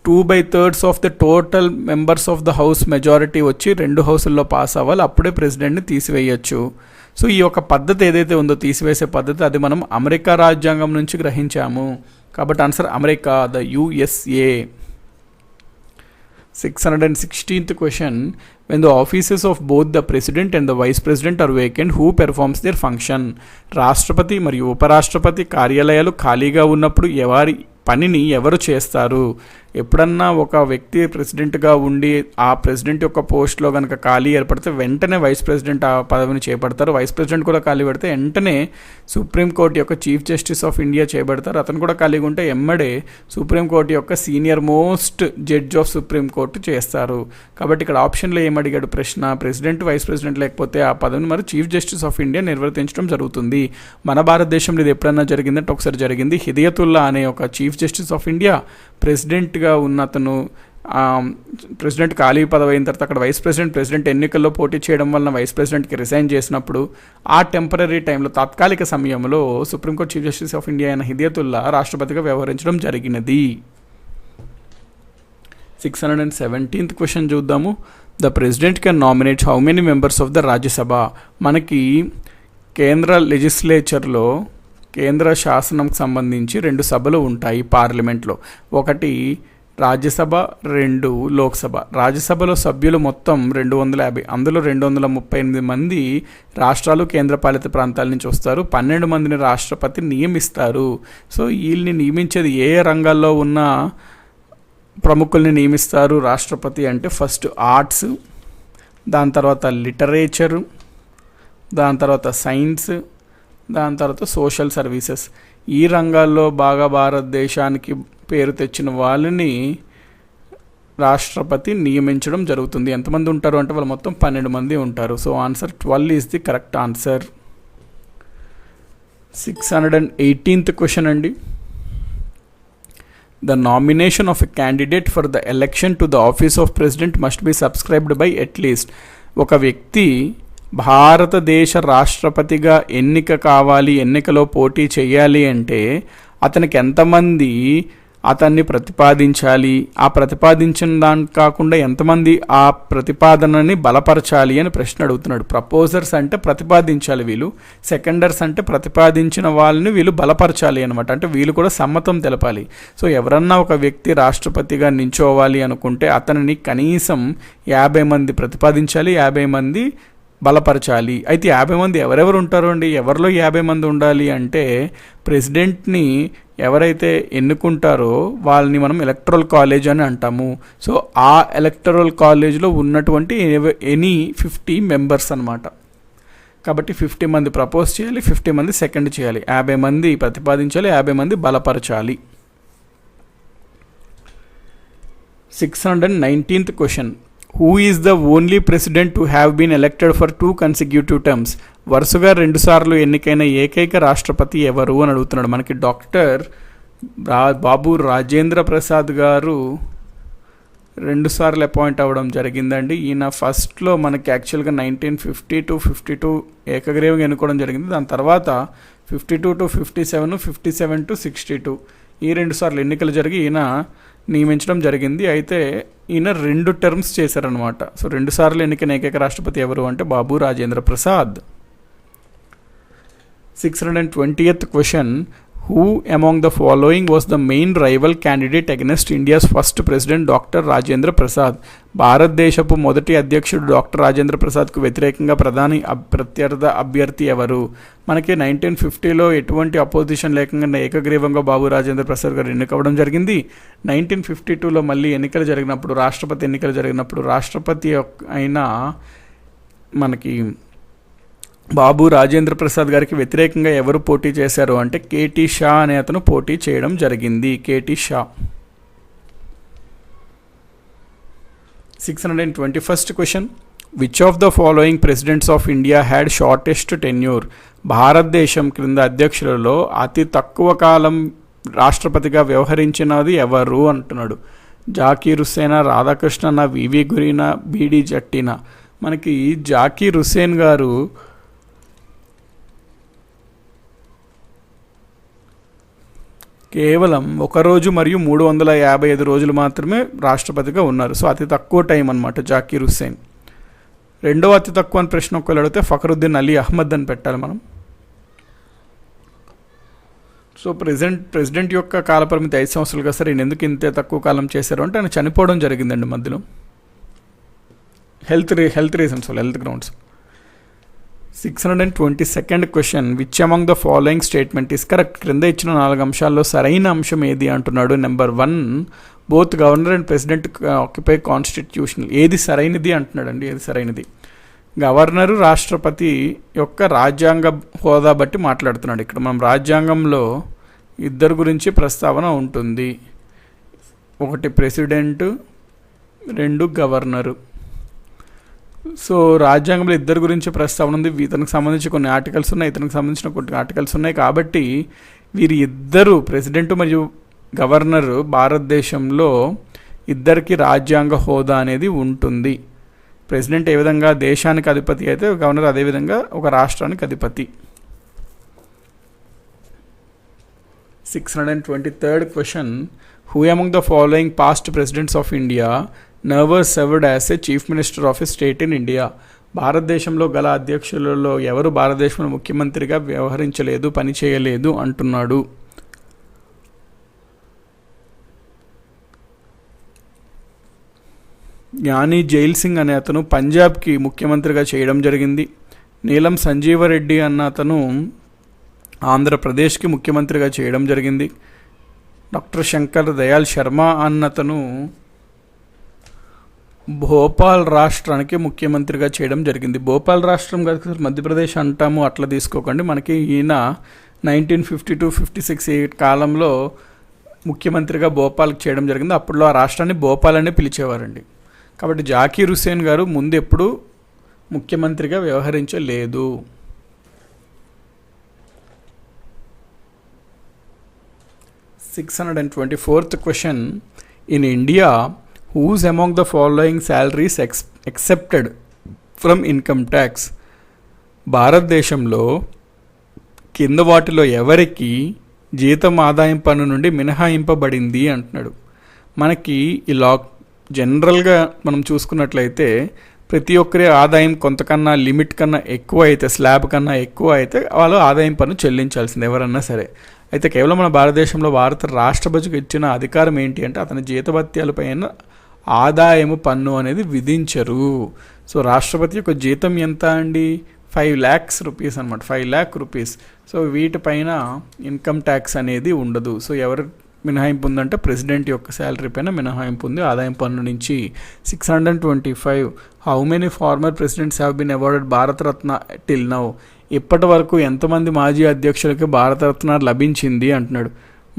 2/3 of the total members of the house majority వచ్చి 2 హౌసుల్లో పాస్ అవ్వాలి, అప్పుడే ప్రెసిడెంట్ని తీసివేయచ్చు. సో ఈ యొక్క పద్ధతి ఏదైతే ఉందో తీసివేసే పద్ధతి, అది మనం అమెరికా రాజ్యాంగం నుంచి గ్రహించాము. కాబట్టి answer America, the USA. 616th question. When the offices of both the president and the vice president are vacant, who performs their function? రాష్ట్రపతి మరియు ఉపరాష్ట్రపతి కార్యాలయాలు ఖాళీగా ఉన్నప్పుడు ఎవరి పనిని ఎవరు చేస్తారు? ఎప్పుడన్నా ఒక వ్యక్తి ప్రెసిడెంట్గా ఉండి ఆ ప్రెసిడెంట్ యొక్క పోస్ట్లో కనుక ఖాళీ ఏర్పడితే వెంటనే వైస్ ప్రెసిడెంట్ ఆ పదవిని చేపడతారు. వైస్ ప్రెసిడెంట్ కూడా ఖాళీ పెడితే వెంటనే సుప్రీంకోర్టు యొక్క చీఫ్ జస్టిస్ ఆఫ్ ఇండియా చేయబడతారు. అతను కూడా ఖాళీగా ఉంటే ఎమ్మడే సుప్రీంకోర్టు యొక్క senior most judge of supreme court చేస్తారు. కాబట్టి ఇక్కడ ఆప్షన్లో ఏమడిగాడు ప్రశ్న, ప్రెసిడెంట్ వైస్ ప్రెసిడెంట్ లేకపోతే ఆ పదవిని మరి చీఫ్ జస్టిస్ ఆఫ్ ఇండియా నిర్వర్తించడం జరుగుతుంది. మన భారతదేశంలో ఇది ఎప్పుడన్నా జరిగిందంటే ఒకసారి జరిగింది. హిదయతుల్లా అనే ఒక చీఫ్ జస్టిస్ ఆఫ్ ఇండియా ప్రెసిడెంట్గా ఉన్న అతను ప్రెసిడెంట్ ఖాళీ పదవి అయిన తర్వాత అక్కడ వైస్ ప్రెసిడెంట్ ఎన్నికల్లో పోటీ చేయడం వలన వైస్ ప్రెసిడెంట్కి రిజైన్ చేసినప్పుడు ఆ టెంపరీ టైంలో తాత్కాలిక సమయంలో supreme court chief justice of India అయిన హిదయతుల్లా రాష్ట్రపతిగా వ్యవహరించడం జరిగినది. 617th question చూద్దాము. The president can nominate how many members of the Rajya Sabha? మనకి కేంద్ర లెజిస్లేచర్లో కేంద్ర శాసనంకి సంబంధించి 2 సభలు ఉంటాయి పార్లమెంట్లో. ఒకటి రాజ్యసభ, 2 లోక్సభ. రాజ్యసభలో సభ్యులు మొత్తం 250, అందులో 238 మంది రాష్ట్రాలు కేంద్రపాలిత ప్రాంతాల నుంచి వస్తారు. 12 మందిని రాష్ట్రపతి నియమిస్తారు. సో వీళ్ళని నియమించేది ఏ రంగాల్లో ఉన్న ప్రముఖుల్ని నియమిస్తారు రాష్ట్రపతి అంటే ఫస్ట్ ఆర్ట్స్, దాని తర్వాత లిటరేచరు, దాని తర్వాత సైన్స్, దాని తర్వాత సోషల్ సర్వీసెస్. ఈ రంగాల్లో బాగా భారతదేశానికి పేరు తెచ్చిన వాళ్ళని రాష్ట్రపతి నియమించడం జరుగుతుంది. ఎంతమంది ఉంటారు అంటే వాళ్ళు మొత్తం 12 మంది ఉంటారు. So answer 12 is the correct answer. 618th question అండి. The nomination of a candidate for the election to the office of president must be subscribed by at least. ఒక వ్యక్తి భారతదేశ రాష్ట్రపతిగా ఎన్నికలో పోటీ చేయాలి అంటే అతనికి ఎంతమంది అతన్ని ప్రతిపాదించాలి, ఆ ప్రతిపాదించిన దాని కాకుండా ఎంతమంది ఆ ప్రతిపాదనని బలపరచాలి అని ప్రశ్న అడుగుతున్నాడు. ప్రపోజర్స్ అంటే ప్రతిపాదించాలి వీళ్ళు, సెకండర్స్ అంటే ప్రతిపాదించిన వాళ్ళని వీళ్ళు బలపరచాలి అనమాట. అంటే వీళ్ళు కూడా సమ్మతం తెలపాలి. సో ఎవరన్నా ఒక వ్యక్తి రాష్ట్రపతిగా నించోవాలి అనుకుంటే అతనిని కనీసం 50 మంది ప్రతిపాదించాలి, 50 మంది బలపరచాలి. అయితే 50 మంది ఎవరెవరు ఉంటారు అండి? ఎవరిలో 50 మంది ఉండాలి అంటే ప్రెసిడెంట్ని ఎవరైతే ఎన్నుకుంటారో వాళ్ళని మనం ఎలక్టరల్ కాలేజ్ అని అంటాము. సో ఆ ఎలక్టరల్ కాలేజ్లో ఉన్నటువంటి ఎనీ 50 మెంబర్స్ అనమాట. కాబట్టి 50 మంది ప్రపోజ్ చేయాలి, 50 మంది సెకండ్ చేయాలి, 50 మంది ప్రతిపాదించాలి, 50 మంది బలపరచాలి. 619th question. Who is the only president to have been elected for 2 consecutive terms? వరుసగా 2 సార్లు ఎన్నికైన ఏకైక రాష్ట్రపతి ఎవరు అని అడుగుతున్నాడు. మనకి డాక్టర్ బాబు రాజేంద్ర ప్రసాద్ గారు 2 సార్లు అపాయింట్ అవ్వడం జరిగిందండి. ఈయన ఫస్ట్లో మనకి యాక్చువల్గా 1950 to 52 ఏకగ్రీవంగా ఎన్నుకోవడం జరిగింది. దాని తర్వాత 52 to 57, 57 to 62 ఈ 2 సార్లు ఎన్నికలు జరిగి ఈయన నియమించడం జరిగింది. అయితే ఈయన 2 టర్మ్స్ చేశారనమాట. సో 2 సార్లు ఎన్నికైన ఏకైక రాష్ట్రపతి ఎవరు అంటే బాబు రాజేంద్ర ప్రసాద్. 620th క్వశ్చన్. Who among the following was the main rival candidate against India's first president doctor Rajendra Prasad? భారతదేశపు మొదటి అధ్యక్షుడు డాక్టర్ రాజేంద్ర ప్రసాద్కు వ్యతిరేకంగా ప్రధాని ప్రత్యర్థ అభ్యర్థి ఎవరు? మనకి 1950లో ఎటువంటి అపోజిషన్ లేకుండా ఏకగ్రీవంగా బాబు రాజేంద్ర ప్రసాద్ గారు ఎన్నికవ్వడం జరిగింది. 1952లో మళ్ళీ రాష్ట్రపతి ఎన్నికలు జరిగినప్పుడు రాష్ట్రపతి అయిన మనకి బాబు రాజేంద్ర ప్రసాద్ గారికి వ్యతిరేకంగా ఎవరు పోటీ చేశారు అంటే కేటీ షా అనే అతను పోటీ చేయడం జరిగింది. KT Shah. 621st question. Which of the following presidents of India had shortest tenure? భారతదేశం క్రింద అధ్యక్షులలో అతి తక్కువ కాలం రాష్ట్రపతిగా వ్యవహరించినది ఎవరు అంటున్నాడు. జాకీర్ హుస్సేనా, రాధాకృష్ణనా, వివి గురీనా, బీడీ జట్టీనా? మనకి జాకీర్ హుస్సేన్ గారు కేవలం 1 రోజు మరియు 355 రోజులు మాత్రమే రాష్ట్రపతిగా ఉన్నారు. సో అతి తక్కువ టైం అనమాట జాకీర్ హుస్సేన్. రెండవ అతి తక్కువ అని ప్రశ్న ఒకవేళ అడిగితే ఫఖరుద్దీన్ అలీ అహ్మద్ అని పెట్టాలి మనం. సో ప్రెసిడెంట్ యొక్క కాలపరిమితి 5 సంవత్సరాలుగా సరే ఈయన ఎందుకు ఇంత తక్కువ కాలం చేశారు అంటే ఆయన చనిపోవడం జరిగిందండి మధ్యలో. హెల్త్ రీజన్స్ వల్ల, health grounds. 622nd question. Which among the following statement is correct? క్రింద ఇచ్చిన 4 అంశాల్లో సరైన అంశం ఏది అంటున్నాడు. Number 1, both governor and president occupy constitutional. ఏది సరైనది అంటున్నాడండి. ఏది సరైనది? గవర్నరు రాష్ట్రపతి యొక్క రాజ్యాంగ హోదా బట్టి మాట్లాడుతున్నాడు. ఇక్కడ మనం రాజ్యాంగంలో 2 గురించి ప్రస్తావన ఉంటుంది. 1 ప్రెసిడెంట్, 2 గవర్నరు. సో రాజ్యాంగంలో 2 గురించి ప్రస్తావన ఉంది. ఇతనికి సంబంధించి కొన్ని ఆర్టికల్స్ ఉన్నాయి, ఇతనికి సంబంధించిన కొన్ని ఆర్టికల్స్ ఉన్నాయి. కాబట్టి వీరి 2 ప్రెసిడెంట్ మరియు గవర్నరు భారతదేశంలో 2కి రాజ్యాంగ హోదా అనేది ఉంటుంది. ప్రెసిడెంట్ ఏ విధంగా దేశానికి అధిపతి అయితే గవర్నర్ అదేవిధంగా ఒక రాష్ట్రానికి అధిపతి. 623rd question. Who among the following past presidents of India never served as a chief minister of a state in India? భారతదేశంలో గల అధ్యక్షులలో ఎవరు భారతదేశంలో ముఖ్యమంత్రిగా వ్యవహరించలేదు, పని చేయలేదు అంటున్నాడు. జ్ఞాని జైల్ సింగ్ అనే అతను పంజాబ్కి ముఖ్యమంత్రిగా చేయడం జరిగింది. నీలం సంజీవరెడ్డి అన్న అతను ఆంధ్రప్రదేశ్కి ముఖ్యమంత్రిగా చేయడం జరిగింది. డాక్టర్ శంకర్ దయాళ్ శర్మ అన్నతను భోపాల్ రాష్ట్రానికి ముఖ్యమంత్రిగా చేయడం జరిగింది. భోపాల్ రాష్ట్రం కాదు, మధ్యప్రదేశ్ అంటాము, అట్లా తీసుకోకండి. మనకి ఈయన 1952-56 ఈ కాలంలో ముఖ్యమంత్రిగా భోపాల్కి చేయడం జరిగింది. అప్పట్లో ఆ రాష్ట్రాన్ని భోపాల్ అనే పిలిచేవారండి. కాబట్టి జాకీర్ హుస్సేన్ గారు ముందు ఎప్పుడు ముఖ్యమంత్రిగా వ్యవహరించలేదు. (624th question) In India, whose among the following salaries excepted from income tax? భారతదేశంలో కింద వాటిలో ఎవరికి జీతం ఆదాయం పన్ను నుండి మినహాయింపబడింది అంటున్నాడు. మనకి ఇలా జనరల్గా మనం చూసుకున్నట్లయితే ప్రతి ఒక్కరి ఆదాయం కొంతకన్నా లిమిట్ కన్నా ఎక్కువ అయితే, స్లాబ్ కన్నా ఎక్కువ అయితే వాళ్ళు ఆదాయం పన్ను చెల్లించాల్సింది ఎవరన్నా సరే. అయితే కేవలం మన భారతదేశంలో భారత రాష్ట్రపతికి ఇచ్చిన అధికారం ఏంటి అంటే అతని జీతభత్యాలపైన ఆదాయము పన్ను అనేది విధించరు. సో రాష్ట్రపతి యొక్క జీతం ఎంత అండి? 5 lakhs rupees అనమాట, 5 lakh rupees. సో వీటిపైన ఇన్కమ్ ట్యాక్స్ అనేది ఉండదు. సో ఎవరు మినహాయింపు ఉందంటే ప్రెసిడెంట్ యొక్క శాలరీ పైన మినహాయింపు ఉంది ఆదాయం పన్ను నుంచి. 625 how many former presidents have been awarded Bharat Ratna till now? ఇప్పటి వరకు ఎంతమంది మాజీ అధ్యక్షులకి భారతరత్న లభించింది అంటున్నాడు.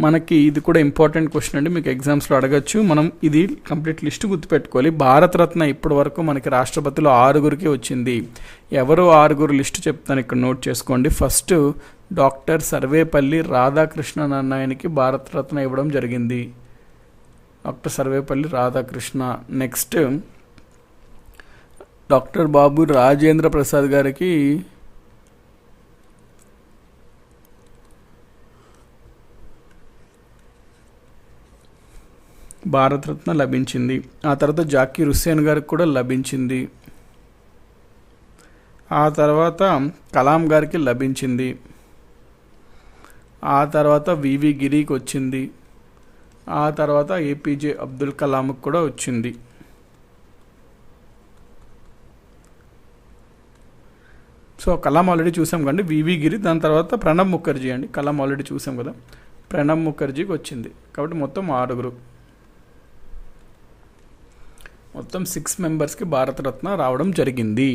మనకి ఇది కూడా ఇంపార్టెంట్ క్వశ్చన్ అండి, మీకు ఎగ్జామ్స్లో అడగచ్చు. మనం ఇది కంప్లీట్ లిస్ట్ గుర్తుపెట్టుకోవాలి. భారతరత్న ఇప్పటి వరకు మనకి రాష్ట్రపతిలో 6గురికి వచ్చింది. ఎవరు 6 లిస్టు చెప్తాను, ఇక్కడ నోట్ చేసుకోండి. ఫస్ట్ డాక్టర్ సర్వేపల్లి రాధాకృష్ణన్ అన్న ఆయనకి భారతరత్న ఇవ్వడం జరిగింది. Doctor Sarvepalli Radhakrishna. Next doctor Babu Rajendra Prasad గారికి భారతరత్న లభించింది. ఆ తర్వాత జాకీర్ హుస్సేన్ గారికి కూడా లభించింది. ఆ తర్వాత కలాం గారికి లభించింది. ఆ తర్వాత వివి గిరికి వచ్చింది. ఆ తర్వాత ఏపీజే అబ్దుల్ కలాంకి కూడా వచ్చింది. సో కలాం ఆల్రెడీ చూసాం కండి, వివి గిరి. దాని తర్వాత ప్రణబ్ ముఖర్జీ అండి. కలాం ఆల్రెడీ చూసాం కదా, ప్రణబ్ ముఖర్జీకి వచ్చింది. కాబట్టి మొత్తం 6. మొత్తం 6 మెంబర్స్కి భారతరత్న రావడం జరిగింది.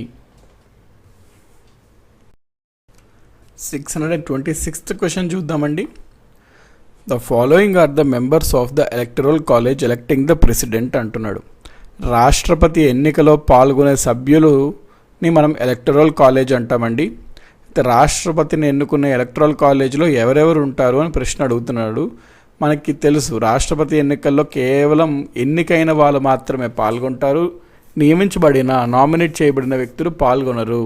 626th క్వశ్చన్ చూద్దామండి. The following are the members of the electoral college electing the president అంటున్నాడు. రాష్ట్రపతి ఎన్నికలో పాల్గొనే సభ్యులని మనం ఎలక్టరల్ కాలేజ్ అంటామండి. రాష్ట్రపతిని ఎన్నుకునే ఎలక్టరల్ కాలేజ్లో ఎవరెవరు ఉంటారు అని ప్రశ్న అడుగుతున్నాడు. మనకి తెలుసు రాష్ట్రపతి ఎన్నికల్లో కేవలం ఎన్నికైన వాళ్ళు మాత్రమే పాల్గొంటారు, నియమించబడిన నామినేట్ చేయబడిన వ్యక్తులు పాల్గొనరు.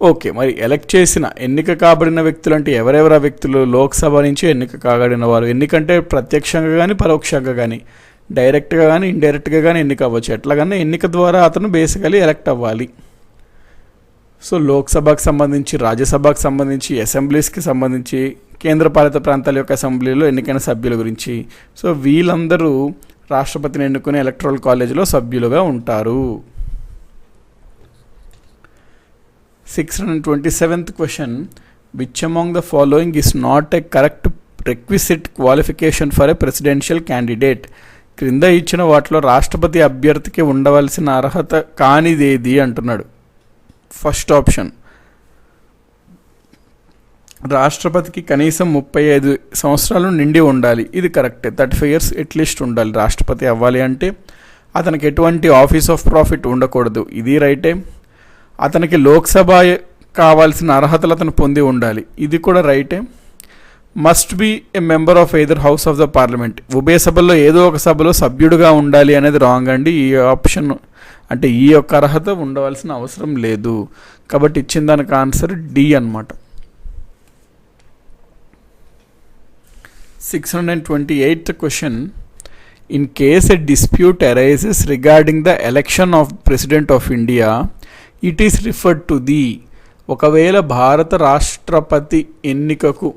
ఓకే, మరి ఎలక్ట్ చేసిన ఎన్నిక కాబడిన వ్యక్తులు అంటే ఎవరెవరు ఆ వ్యక్తులు? లోక్సభ నుంచి ఎన్నిక కాబడిన వారు. ఎన్నికంటే ప్రత్యక్షంగా కానీ పరోక్షంగా కానీ, డైరెక్ట్గా కానీ ఇండైరెక్ట్గా కానీ ఎన్నిక అవ్వచ్చు. ఎట్లాగన్నా ఎన్నిక ద్వారా అతను బేసికలీ ఎలక్ట్ అవ్వాలి. సో లోక్సభకు సంబంధించి, రాజ్యసభకు సంబంధించి, అసెంబ్లీస్కి సంబంధించి, కేంద్రపాలిత ప్రాంతాల యొక్క అసెంబ్లీలో ఎన్నికైన సభ్యుల గురించి. సో వీళ్ళందరూ రాష్ట్రపతిని ఎన్నుకునే ఎలక్టరల్ కాలేజీలో సభ్యులుగా ఉంటారు. 627th question. Which among the following is not a correct requisite qualification for a presidential candidate? క్రింద ఇచ్చిన వాటిలో రాష్ట్రపతి అభ్యర్థికి ఉండవలసిన అర్హత కానిదేది అంటున్నాడు. ఫస్ట్ ఆప్షన్, రాష్ట్రపతికి కనీసం 35 సంవత్సరాలు నిండి ఉండాలి. ఇది కరెక్టే. 35 years అట్లీస్ట్ ఉండాలి రాష్ట్రపతి అవ్వాలి అంటే. అతనికి ఎటువంటి ఆఫీస్ ఆఫ్ ప్రాఫిట్ ఉండకూడదు. ఇది రైటే. అతనికి లోక్సభ కావాల్సిన అర్హతలు అతను పొంది ఉండాలి. ఇది కూడా రైటే. Must be a member of either house of the parliament. ఉభయ సభల్లో ఏదో ఒక సభలో సభ్యుడిగా ఉండాలి అనేది రాంగ్ అండి. ఈ ఆప్షన్ అంటే ఈ యొక్క అర్హత ఉండవలసిన అవసరం లేదు. కాబట్టి ఇచ్చిన దానికి ఆన్సర్ డి అన్నమాట. 628th question. In case a dispute arises regarding the election of President of India, it is referred to the. ఒకవేళ భారత రాష్ట్రపతి ఎన్నికకు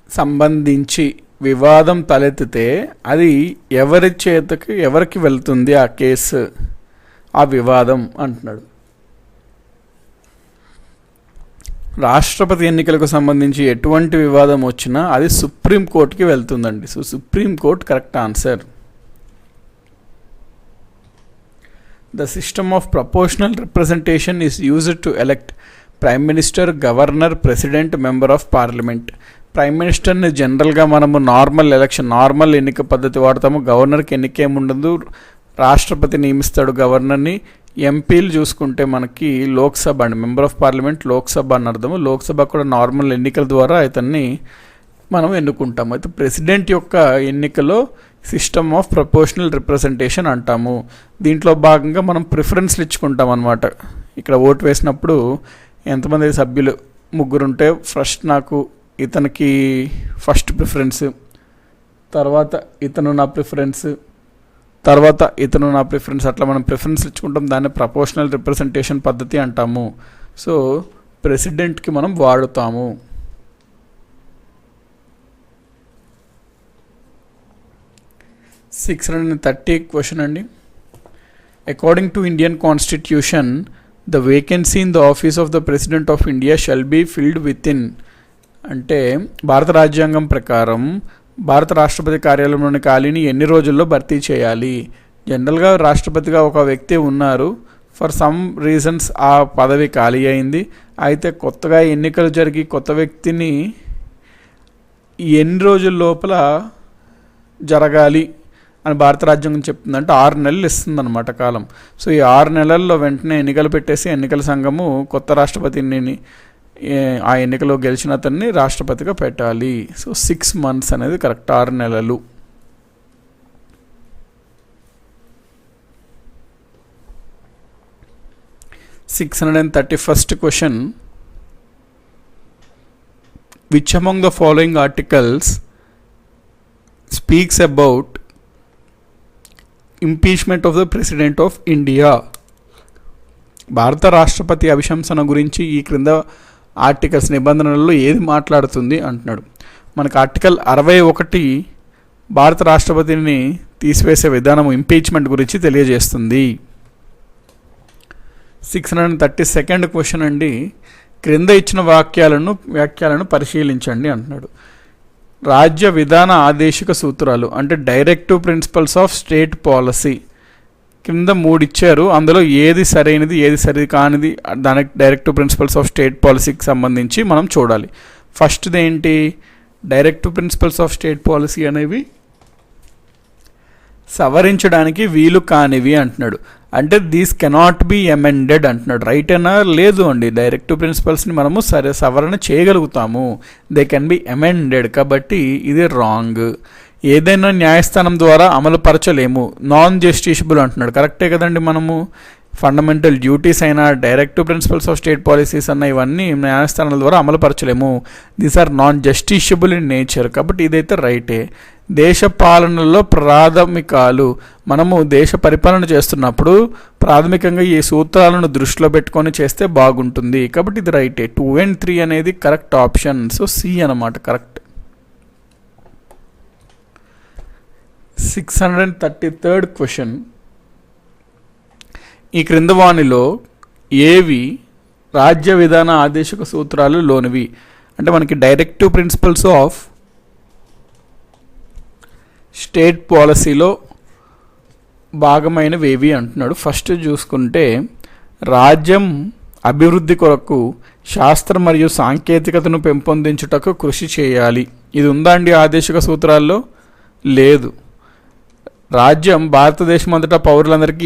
సంబంధించి వివాదం తలెత్తితే అది ఎవరికి వెళ్తుంది ఆ కేసు, ఆ వివాదం అంటున్నాడు. రాష్ట్రపతి ఎన్నికలకు సంబంధించి ఎటువంటి వివాదం వచ్చినా అది సుప్రీంకోర్టుకి వెళ్తుందండి. So Supreme Court correct answer. The system of proportional representation is used to elect Prime Minister, Governor, President, Member of Parliament. Prime మినిస్టర్ని జనరల్గా మనము నార్మల్ ఎన్నిక పద్ధతి వాడతాము. గవర్నర్కి ఎన్నిక ఏముండదు, రాష్ట్రపతి నియమిస్తాడు గవర్నర్ని. ఎంపీలు చూసుకుంటే మనకి లోక్సభ అండి, మెంబర్ ఆఫ్ పార్లమెంట్ లోక్సభ అని అర్థము. లోక్సభ కూడా నార్మల్ ఎన్నికల ద్వారా ఇతన్ని మనం ఎన్నుకుంటాము. అయితే ప్రెసిడెంట్ యొక్క ఎన్నికలో సిస్టమ్ ఆఫ్ ప్రపోర్షనల్ రిప్రజెంటేషన్ అంటాము. దీంట్లో భాగంగా మనం ప్రిఫరెన్స్లు ఇచ్చుకుంటాం అన్నమాట. ఇక్కడ ఓటు వేసినప్పుడు ఎంతమంది సభ్యులు, ముగ్గురుంటే ఫస్ట్ నాకు ఇతనికి ఫస్ట్ ప్రిఫరెన్స్, తర్వాత ఇతను నా ప్రిఫరెన్స్, తర్వాత ఇతను నా ప్రిఫరెన్స్, అట్లా మనం ప్రిఫరెన్స్ ఇచ్చుకుంటాం. దాన్ని ప్రపోర్షనల్ రిప్రజెంటేషన్ పద్ధతి అంటాము. సో ప్రెసిడెంట్కి మనం వాడుతాము. (630) క్వశ్చన్ అండి. According to Indian constitution the vacancy in the office of the president of India shall be filled within, అంటే భారత రాజ్యాంగం ప్రకారం భారత రాష్ట్రపతి కార్యాలయంలోని ఖాళీని ఎన్ని రోజుల్లో భర్తీ చేయాలి? జనరల్గా రాష్ట్రపతిగా ఒక వ్యక్తి ఉన్నారు, ఫర్ సమ్ రీజన్స్ ఆ పదవి ఖాళీ అయింది. అయితే కొత్తగా ఎన్నికలు జరిగి కొత్త వ్యక్తిని ఎన్ని రోజుల లోపల జరగాలి అని భారత రాజ్యాంగం చెప్తుందంటే 6 నెలలు ఇస్తుందన్నమాట కాలం. సో ఈ 6 నెలల్లో వెంటనే ఎన్నికలు పెట్టేసి ఎన్నికల సంఘము కొత్త రాష్ట్రపతిని, ఆ ఎన్నికలో గెలిచిన అతన్ని రాష్ట్రపతిగా పెట్టాలి. సో 6 months అనేది కరెక్ట్, 6 నెలలు. (631) question. Which among the following articles speaks about impeachment of the president of India? భారత రాష్ట్రపతి అభిశంసన గురించి ఈ క్రింద ఆర్టికల్స్ నిబంధనలలో ఏది మాట్లాడుతుంది అంటున్నాడు. మనకు ఆర్టికల్ 61 భారత రాష్ట్రపతిని తీసివేసే విధానం ఇంపీచ్మెంట్ గురించి తెలియజేస్తుంది. 632 క్వశ్చన్ అండి. క్రింద ఇచ్చిన వ్యాఖ్యలను పరిశీలించండి అంటున్నాడు. రాజ్య విధాన ఆదేశిక సూత్రాలు అంటే directive principles of state policy కింద 3 ఇచ్చారు. అందులో ఏది సరైనది ఏది సరి కానిది దానికి డైరెక్టివ్ ప్రిన్సిపల్స్ ఆఫ్ స్టేట్ పాలసీకి సంబంధించి మనం చూడాలి. ఫస్ట్ది ఏంటి? Directive principles of state policy అనేవి సవరించడానికి వీలు కానివి అంటున్నాడు. అంటే దీస్ కెనాట్ బి అమెండెడ్ అంటున్నాడు. రైట్ అయినా లేదు అండి. డైరెక్టివ్ ప్రిన్సిపల్స్ని మనము సవరణ చేయగలుగుతాము, దే కెన్ బి అమెండెడ్. కాబట్టి ఇది రాంగ్. ఏదైనా న్యాయస్థానం ద్వారా అమలుపరచలేము, నాన్ జస్టిషియబుల్ అంటున్నాడు. కరెక్టే కదండి. మనము ఫండమెంటల్ డ్యూటీస్ అయినా directive principles of state policies అన్న ఇవన్నీ న్యాయస్థానాల ద్వారా అమలుపరచలేము, these are non justiciable in nature. కాబట్టి ఇదైతే రైటే. దేశ పాలనలో ప్రాథమికాలు, మనము దేశ పరిపాలన చేస్తున్నప్పుడు ప్రాథమికంగా ఈ సూత్రాలను దృష్టిలో పెట్టుకొని చేస్తే బాగుంటుంది. కాబట్టి ఇది రైటే. 2 and 3 అనేది కరెక్ట్ ఆప్షన్. సో సి అన్నమాట కరెక్ట్. 633 క్వశ్చన్. ఈ క్రింద వానిలో ఏవి రాజ్య విధాన ఆదేశిక సూత్రాలు లోనివి? అంటే మనకి డైరెక్టివ్ ప్రిన్సిపల్స్ ఆఫ్ స్టేట్ పాలసీలో భాగమైనవి ఏవి అంటున్నాడు. ఫస్ట్ చూసుకుంటే రాజ్యం అభివృద్ధి కొరకు శాస్త్రం మరియు సాంకేతికతను పెంపొందించుటకు కృషి చేయాలి. ఇది ఉందా అండి ఆదేశిక సూత్రాల్లో? లేదు. రాజ్యం భారతదేశం అంతటా పౌరులందరికీ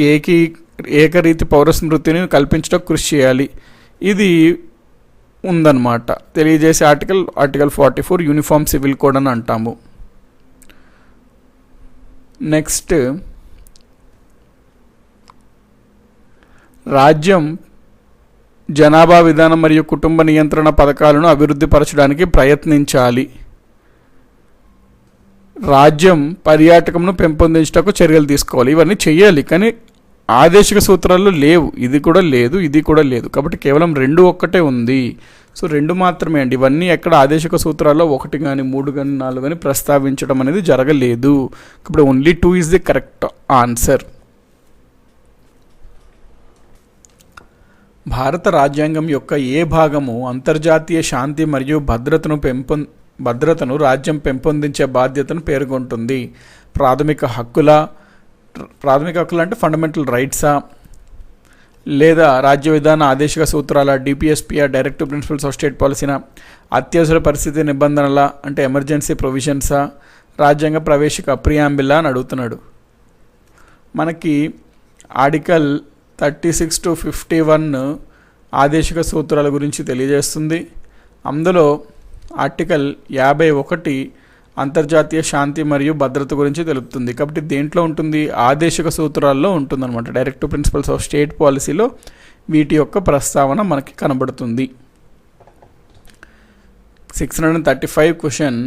ఏకరీతి పౌర స్మృతిని కల్పించడానికి కృషి చేయాలి. ఇది ఉందన్నమాట. తెలియజేసే ఆర్టికల్ 44 యూనిఫామ్ సివిల్ కోడ్ అని అంటాము. నెక్స్ట్, రాజ్యం జనాభా విధానం మరియు కుటుంబ నియంత్రణ పథకాలను అభివృద్ధి పరచడానికి ప్రయత్నించాలి. రాజ్యం పర్యాటకంను పెంపొందించడానికి చర్యలు తీసుకోవాలి. ఇవన్నీ చెయ్యాలి, కానీ ఆదేశిక సూత్రాల్లో లేవు. ఇది కూడా లేదు, ఇది కూడా లేదు. కాబట్టి కేవలం 2 ఒక్కటే ఉంది. సో 2 మాత్రమే అండి. ఇవన్నీ ఎక్కడ ఆదేశిక సూత్రాల్లో 1 కానీ 3 కానీ 4 కానీ ప్రస్తావించడం అనేది జరగలేదు. కాబట్టి only 2 is the correct answer. భారత రాజ్యాంగం యొక్క ఏ భాగము అంతర్జాతీయ శాంతి మరియు భద్రతను రాజ్యం పెంపొందించే బాధ్యతను పేర్కొంటుంది? ప్రాథమిక హక్కుల అంటే ఫండమెంటల్ రైట్సా, లేదా రాజ్య విధాన ఆదేశిక సూత్రాల డిపిఎస్పిఆ డైరెక్టివ్ ప్రిన్సిపల్స్ ఆఫ్ స్టేట్ పాలసీనా, అత్యవసర పరిస్థితి నిబంధనల అంటే ఎమర్జెన్సీ ప్రొవిజన్సా, రాజ్యాంగ ప్రవేశిక ప్రియాంబిల్లా అని అడుగుతున్నాడు. మనకి ఆర్టికల్ 36 to 51 ఆదేశిక సూత్రాల గురించి తెలియజేస్తుంది. అందులో ఆర్టికల్ 51 అంతర్జాతీయ శాంతి మరియు భద్రత గురించి తెలుపుతుంది. కాబట్టి దేంట్లో ఉంటుంది? ఆదేశిక సూత్రాల్లో ఉంటుందన్నమాట. డైరెక్టివ్ ప్రిన్సిపల్స్ ఆఫ్ స్టేట్ పాలసీలో వీటి యొక్క ప్రస్తావన మనకి కనబడుతుంది. 635 క్వశ్చన్,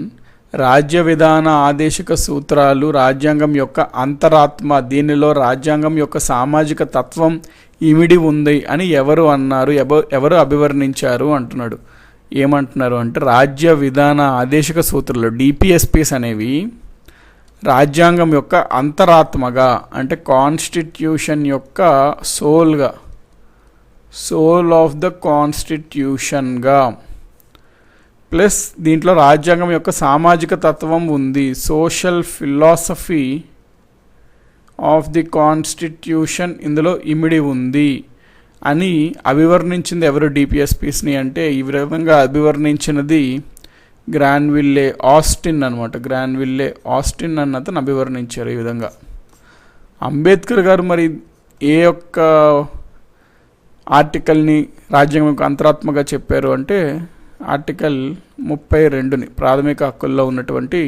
రాజ్య విధాన ఆదేశిక సూత్రాలు రాజ్యాంగం యొక్క అంతరాత్మ, దీనిలో రాజ్యాంగం యొక్క సామాజిక తత్వం ఇమిడి ఉంది అని ఎవరు అన్నారు, ఎవరు అభివర్ణించారు అంటున్నాడు. ఏమంటున్నారు అంటే రాజ్య విధాన ఆదేశిక సూత్రాలు డిపిఎస్పిస్ అనేవి రాజ్యాంగం యొక్క అంతరాత్మగా అంటే కాన్స్టిట్యూషన్ యొక్క సోల్ ఆఫ్ ద కాన్స్టిట్యూషన్గా, ప్లస్ దీంట్లో రాజ్యాంగం యొక్క సామాజిక తత్వం ఉంది, social philosophy of the constitution ఇందులో ఇమిడి ఉంది అని అభివర్ణించింది ఎవరు డిపిఎస్పిస్ని అంటే ఈ విధంగా అభివర్ణించినది గ్రాన్విల్లే ఆస్టిన్ అనమాట. గ్రాన్విల్లే ఆస్టిన్ అన్నతను అభివర్ణించారు ఈ విధంగా. అంబేద్కర్ గారు మరి ఏ యొక్క ఆర్టికల్ని రాజ్యాంగం యొక్క అంతరాత్మగా చెప్పారు అంటే ఆర్టికల్ 32ని, ప్రాథమిక హక్కుల్లో ఉన్నటువంటి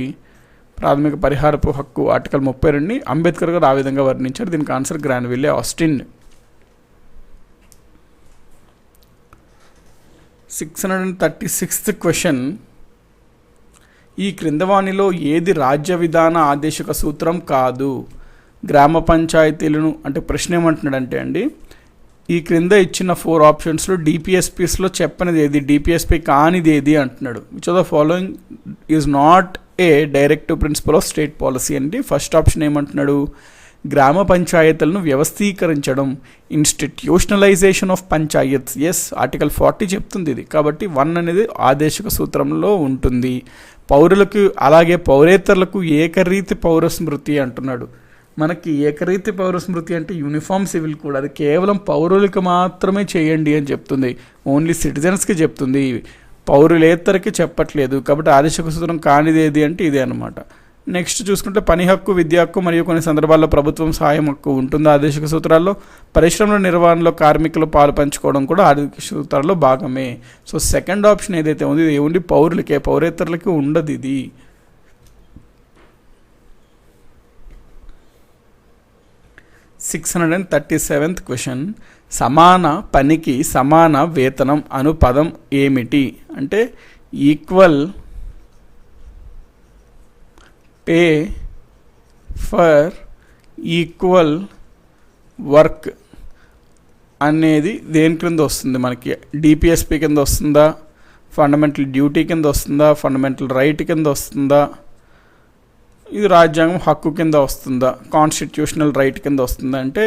ప్రాథమిక పరిహారపు హక్కు ఆర్టికల్ 32ని అంబేద్కర్ గారు ఆ విధంగా వర్ణించారు. దీనికి answer Granville Austin. 636th question, ఈ క్రింద వాణిలో ఏది రాజ్య విధాన ఆదేశిక సూత్రం కాదు? గ్రామ పంచాయతీలను అంటే ప్రశ్న ఏమంటున్నాడంటే అండి, ఈ క్రింద ఇచ్చిన 4 ఆప్షన్స్లో డిపిఎస్పిస్లో చెప్పనిది ఏది, డిపిఎస్పి కానిది ఏది అంటున్నాడు. Which of the following is not a directive principle of state policy అండి. ఫస్ట్ ఆప్షన్ ఏమంటున్నాడు, గ్రామ పంచాయతీలను వ్యవస్థీకరించడం, institutionalisation of panchayats. Yes, article 40 చెప్తుంది ఇది. కాబట్టి 1 అనేది ఆదేశిక సూత్రంలో ఉంటుంది. పౌరులకు అలాగే పౌరేతరులకు ఏకరీతి పౌర స్మృతి అంటున్నాడు. మనకి ఏకరీతి పౌర స్మృతి అంటే యూనిఫామ్ సివిల్ కోడ్, అది కేవలం పౌరులకు మాత్రమే చేయండి అని చెప్తుంది, ఓన్లీ సిటిజన్స్కి చెప్తుంది, పౌరులేతరకి చెప్పట్లేదు. కాబట్టి ఆదేశిక సూత్రం కానిది ఏది అంటే ఇదే అనమాట. నెక్స్ట్ చూసుకుంటే పని హక్కు, విద్యా హక్కు మరియు కొన్ని సందర్భాల్లో ప్రభుత్వం సహాయం హక్కు ఉంటుంది ఆదేశిక సూత్రాల్లో. పరిశ్రమల నిర్వహణలో కార్మికులు పాలు పంచుకోవడం కూడా ఆదేశిక సూత్రాల్లో భాగమే. సో సెకండ్ ఆప్షన్ ఏదైతే ఉంది ఇది ఓన్లీ పౌరులకే, పౌరేతరులకి ఉండదు ఇది. $637th క్వశ్చన్, సమాన పనికి సమాన వేతనం అను పదం ఏమిటి అంటే equal pay for equal work అనేది దేని కింద వస్తుంది మనకి? డిపిఎస్పి కింద వస్తుందా, ఫండమెంటల్ డ్యూటీ కింద వస్తుందా, ఫండమెంటల్ రైట్ కింద వస్తుందా, ఇది రాజ్యాంగం హక్కు కింద వస్తుందా, కాన్స్టిట్యూషనల్ రైట్ కింద వస్తుందా అంటే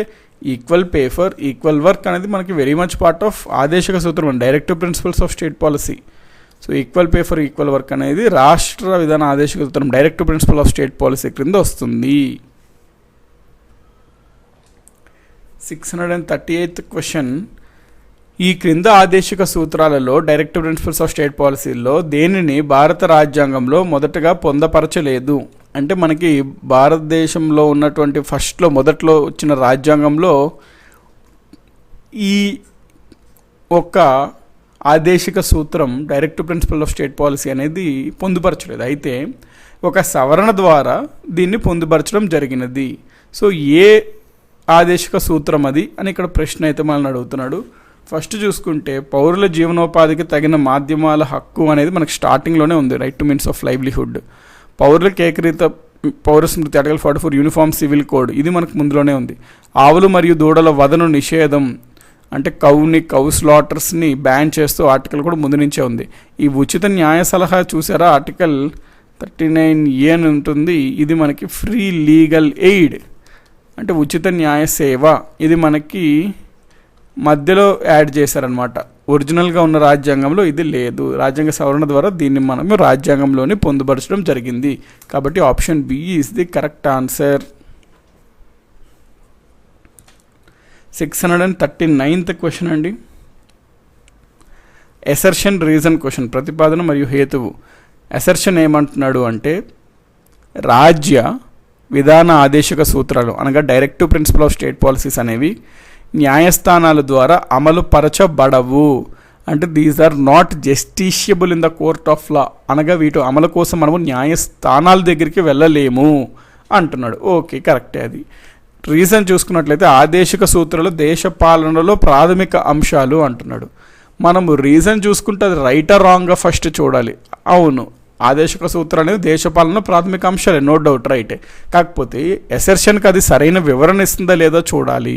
equal pay for equal work అనేది మనకి వెరీ మచ్ పార్ట్ ఆఫ్ ఆదేశిక సూత్రం, directive principles of state policy. So equal pay for equal work అనేది రాష్ట్ర విధాన ఆదేశిక సూత్రం, directive principle of state policy క్రింద వస్తుంది. 638th క్వశ్చన్, ఈ క్రింద ఆదేశిక సూత్రాలలో డైరెక్టివ్ ప్రిన్సిపల్స్ ఆఫ్ స్టేట్ పాలసీలో దేనిని భారత రాజ్యాంగంలో మొదటగా పొందపరచలేదు అంటే మనకి భారతదేశంలో ఉన్నటువంటి మొదట్లో వచ్చిన రాజ్యాంగంలో ఈ ఒక్క ఆదేశిక సూత్రం directive principle of state policy అనేది పొందుపరచలేదు. అయితే ఒక సవరణ ద్వారా దీన్ని పొందుపరచడం జరిగినది. సో ఏ ఆదేశిక సూత్రం అది అని ఇక్కడ ప్రశ్న అయితే మనల్ని అడుగుతున్నాడు. ఫస్ట్ చూసుకుంటే పౌరుల జీవనోపాధికి తగిన మాధ్యమాల హక్కు అనేది మనకి స్టార్టింగ్లోనే ఉంది, right to means of livelihood. పౌరులకు ఏకరీత పౌర స్మృతి ఆర్టికల్ 44 యూనిఫామ్ సివిల్ కోడ్ ఇది మనకు ముందులోనే ఉంది. ఆవులు మరియు దూడల వధను నిషేధం అంటే కౌ స్లాటర్స్ని బ్యాన్ చేస్తూ ఆర్టికల్ కూడా ముందు నుంచే ఉంది. ఈ ఉచిత న్యాయ సలహా చూసారా, ఆర్టికల్ 39A అని ఉంటుంది. ఇది మనకి ఫ్రీ లీగల్ ఎయిడ్ అంటే ఉచిత న్యాయ సేవ, ఇది మనకి మధ్యలో యాడ్ చేశారనమాట. ఒరిజినల్గా ఉన్న రాజ్యాంగంలో ఇది లేదు. రాజ్యాంగ సవరణ ద్వారా దీన్ని మనము రాజ్యాంగంలోని పొందుపరచడం జరిగింది. కాబట్టి option B is the correct answer. 639th question అండి. ఎసర్షన్ రీజన్ క్వశ్చన్, ప్రతిపాదన మరియు హేతువు. ఎసర్షన్ ఏమంటున్నాడు అంటే రాజ్య విధాన ఆదేశక సూత్రాలు అనగా directive principle of state policies అనేవి న్యాయస్థానాల ద్వారా అమలు పరచబడవు. అంటే these are not justiciable in the court of law, అనగా వీటి అమలు కోసం మనము న్యాయస్థానాల దగ్గరికి వెళ్ళలేము అంటున్నాడు. ఓకే, కరెక్టే. అది రీజన్ చూసుకున్నట్లయితే ఆదేశిక సూత్రాలు దేశ పాలనలో ప్రాథమిక అంశాలు అంటున్నాడు. మనము రీజన్ చూసుకుంటే అది రైటా రాంగ్గా ఫస్ట్ చూడాలి. అవును, ఆదేశిక సూత్రాలు అనేది దేశపాలన ప్రాథమిక అంశాలే, నో డౌట్, రైటే. కాకపోతే ఎసర్షన్కి అది సరైన వివరణ ఇస్తుందా లేదా చూడాలి.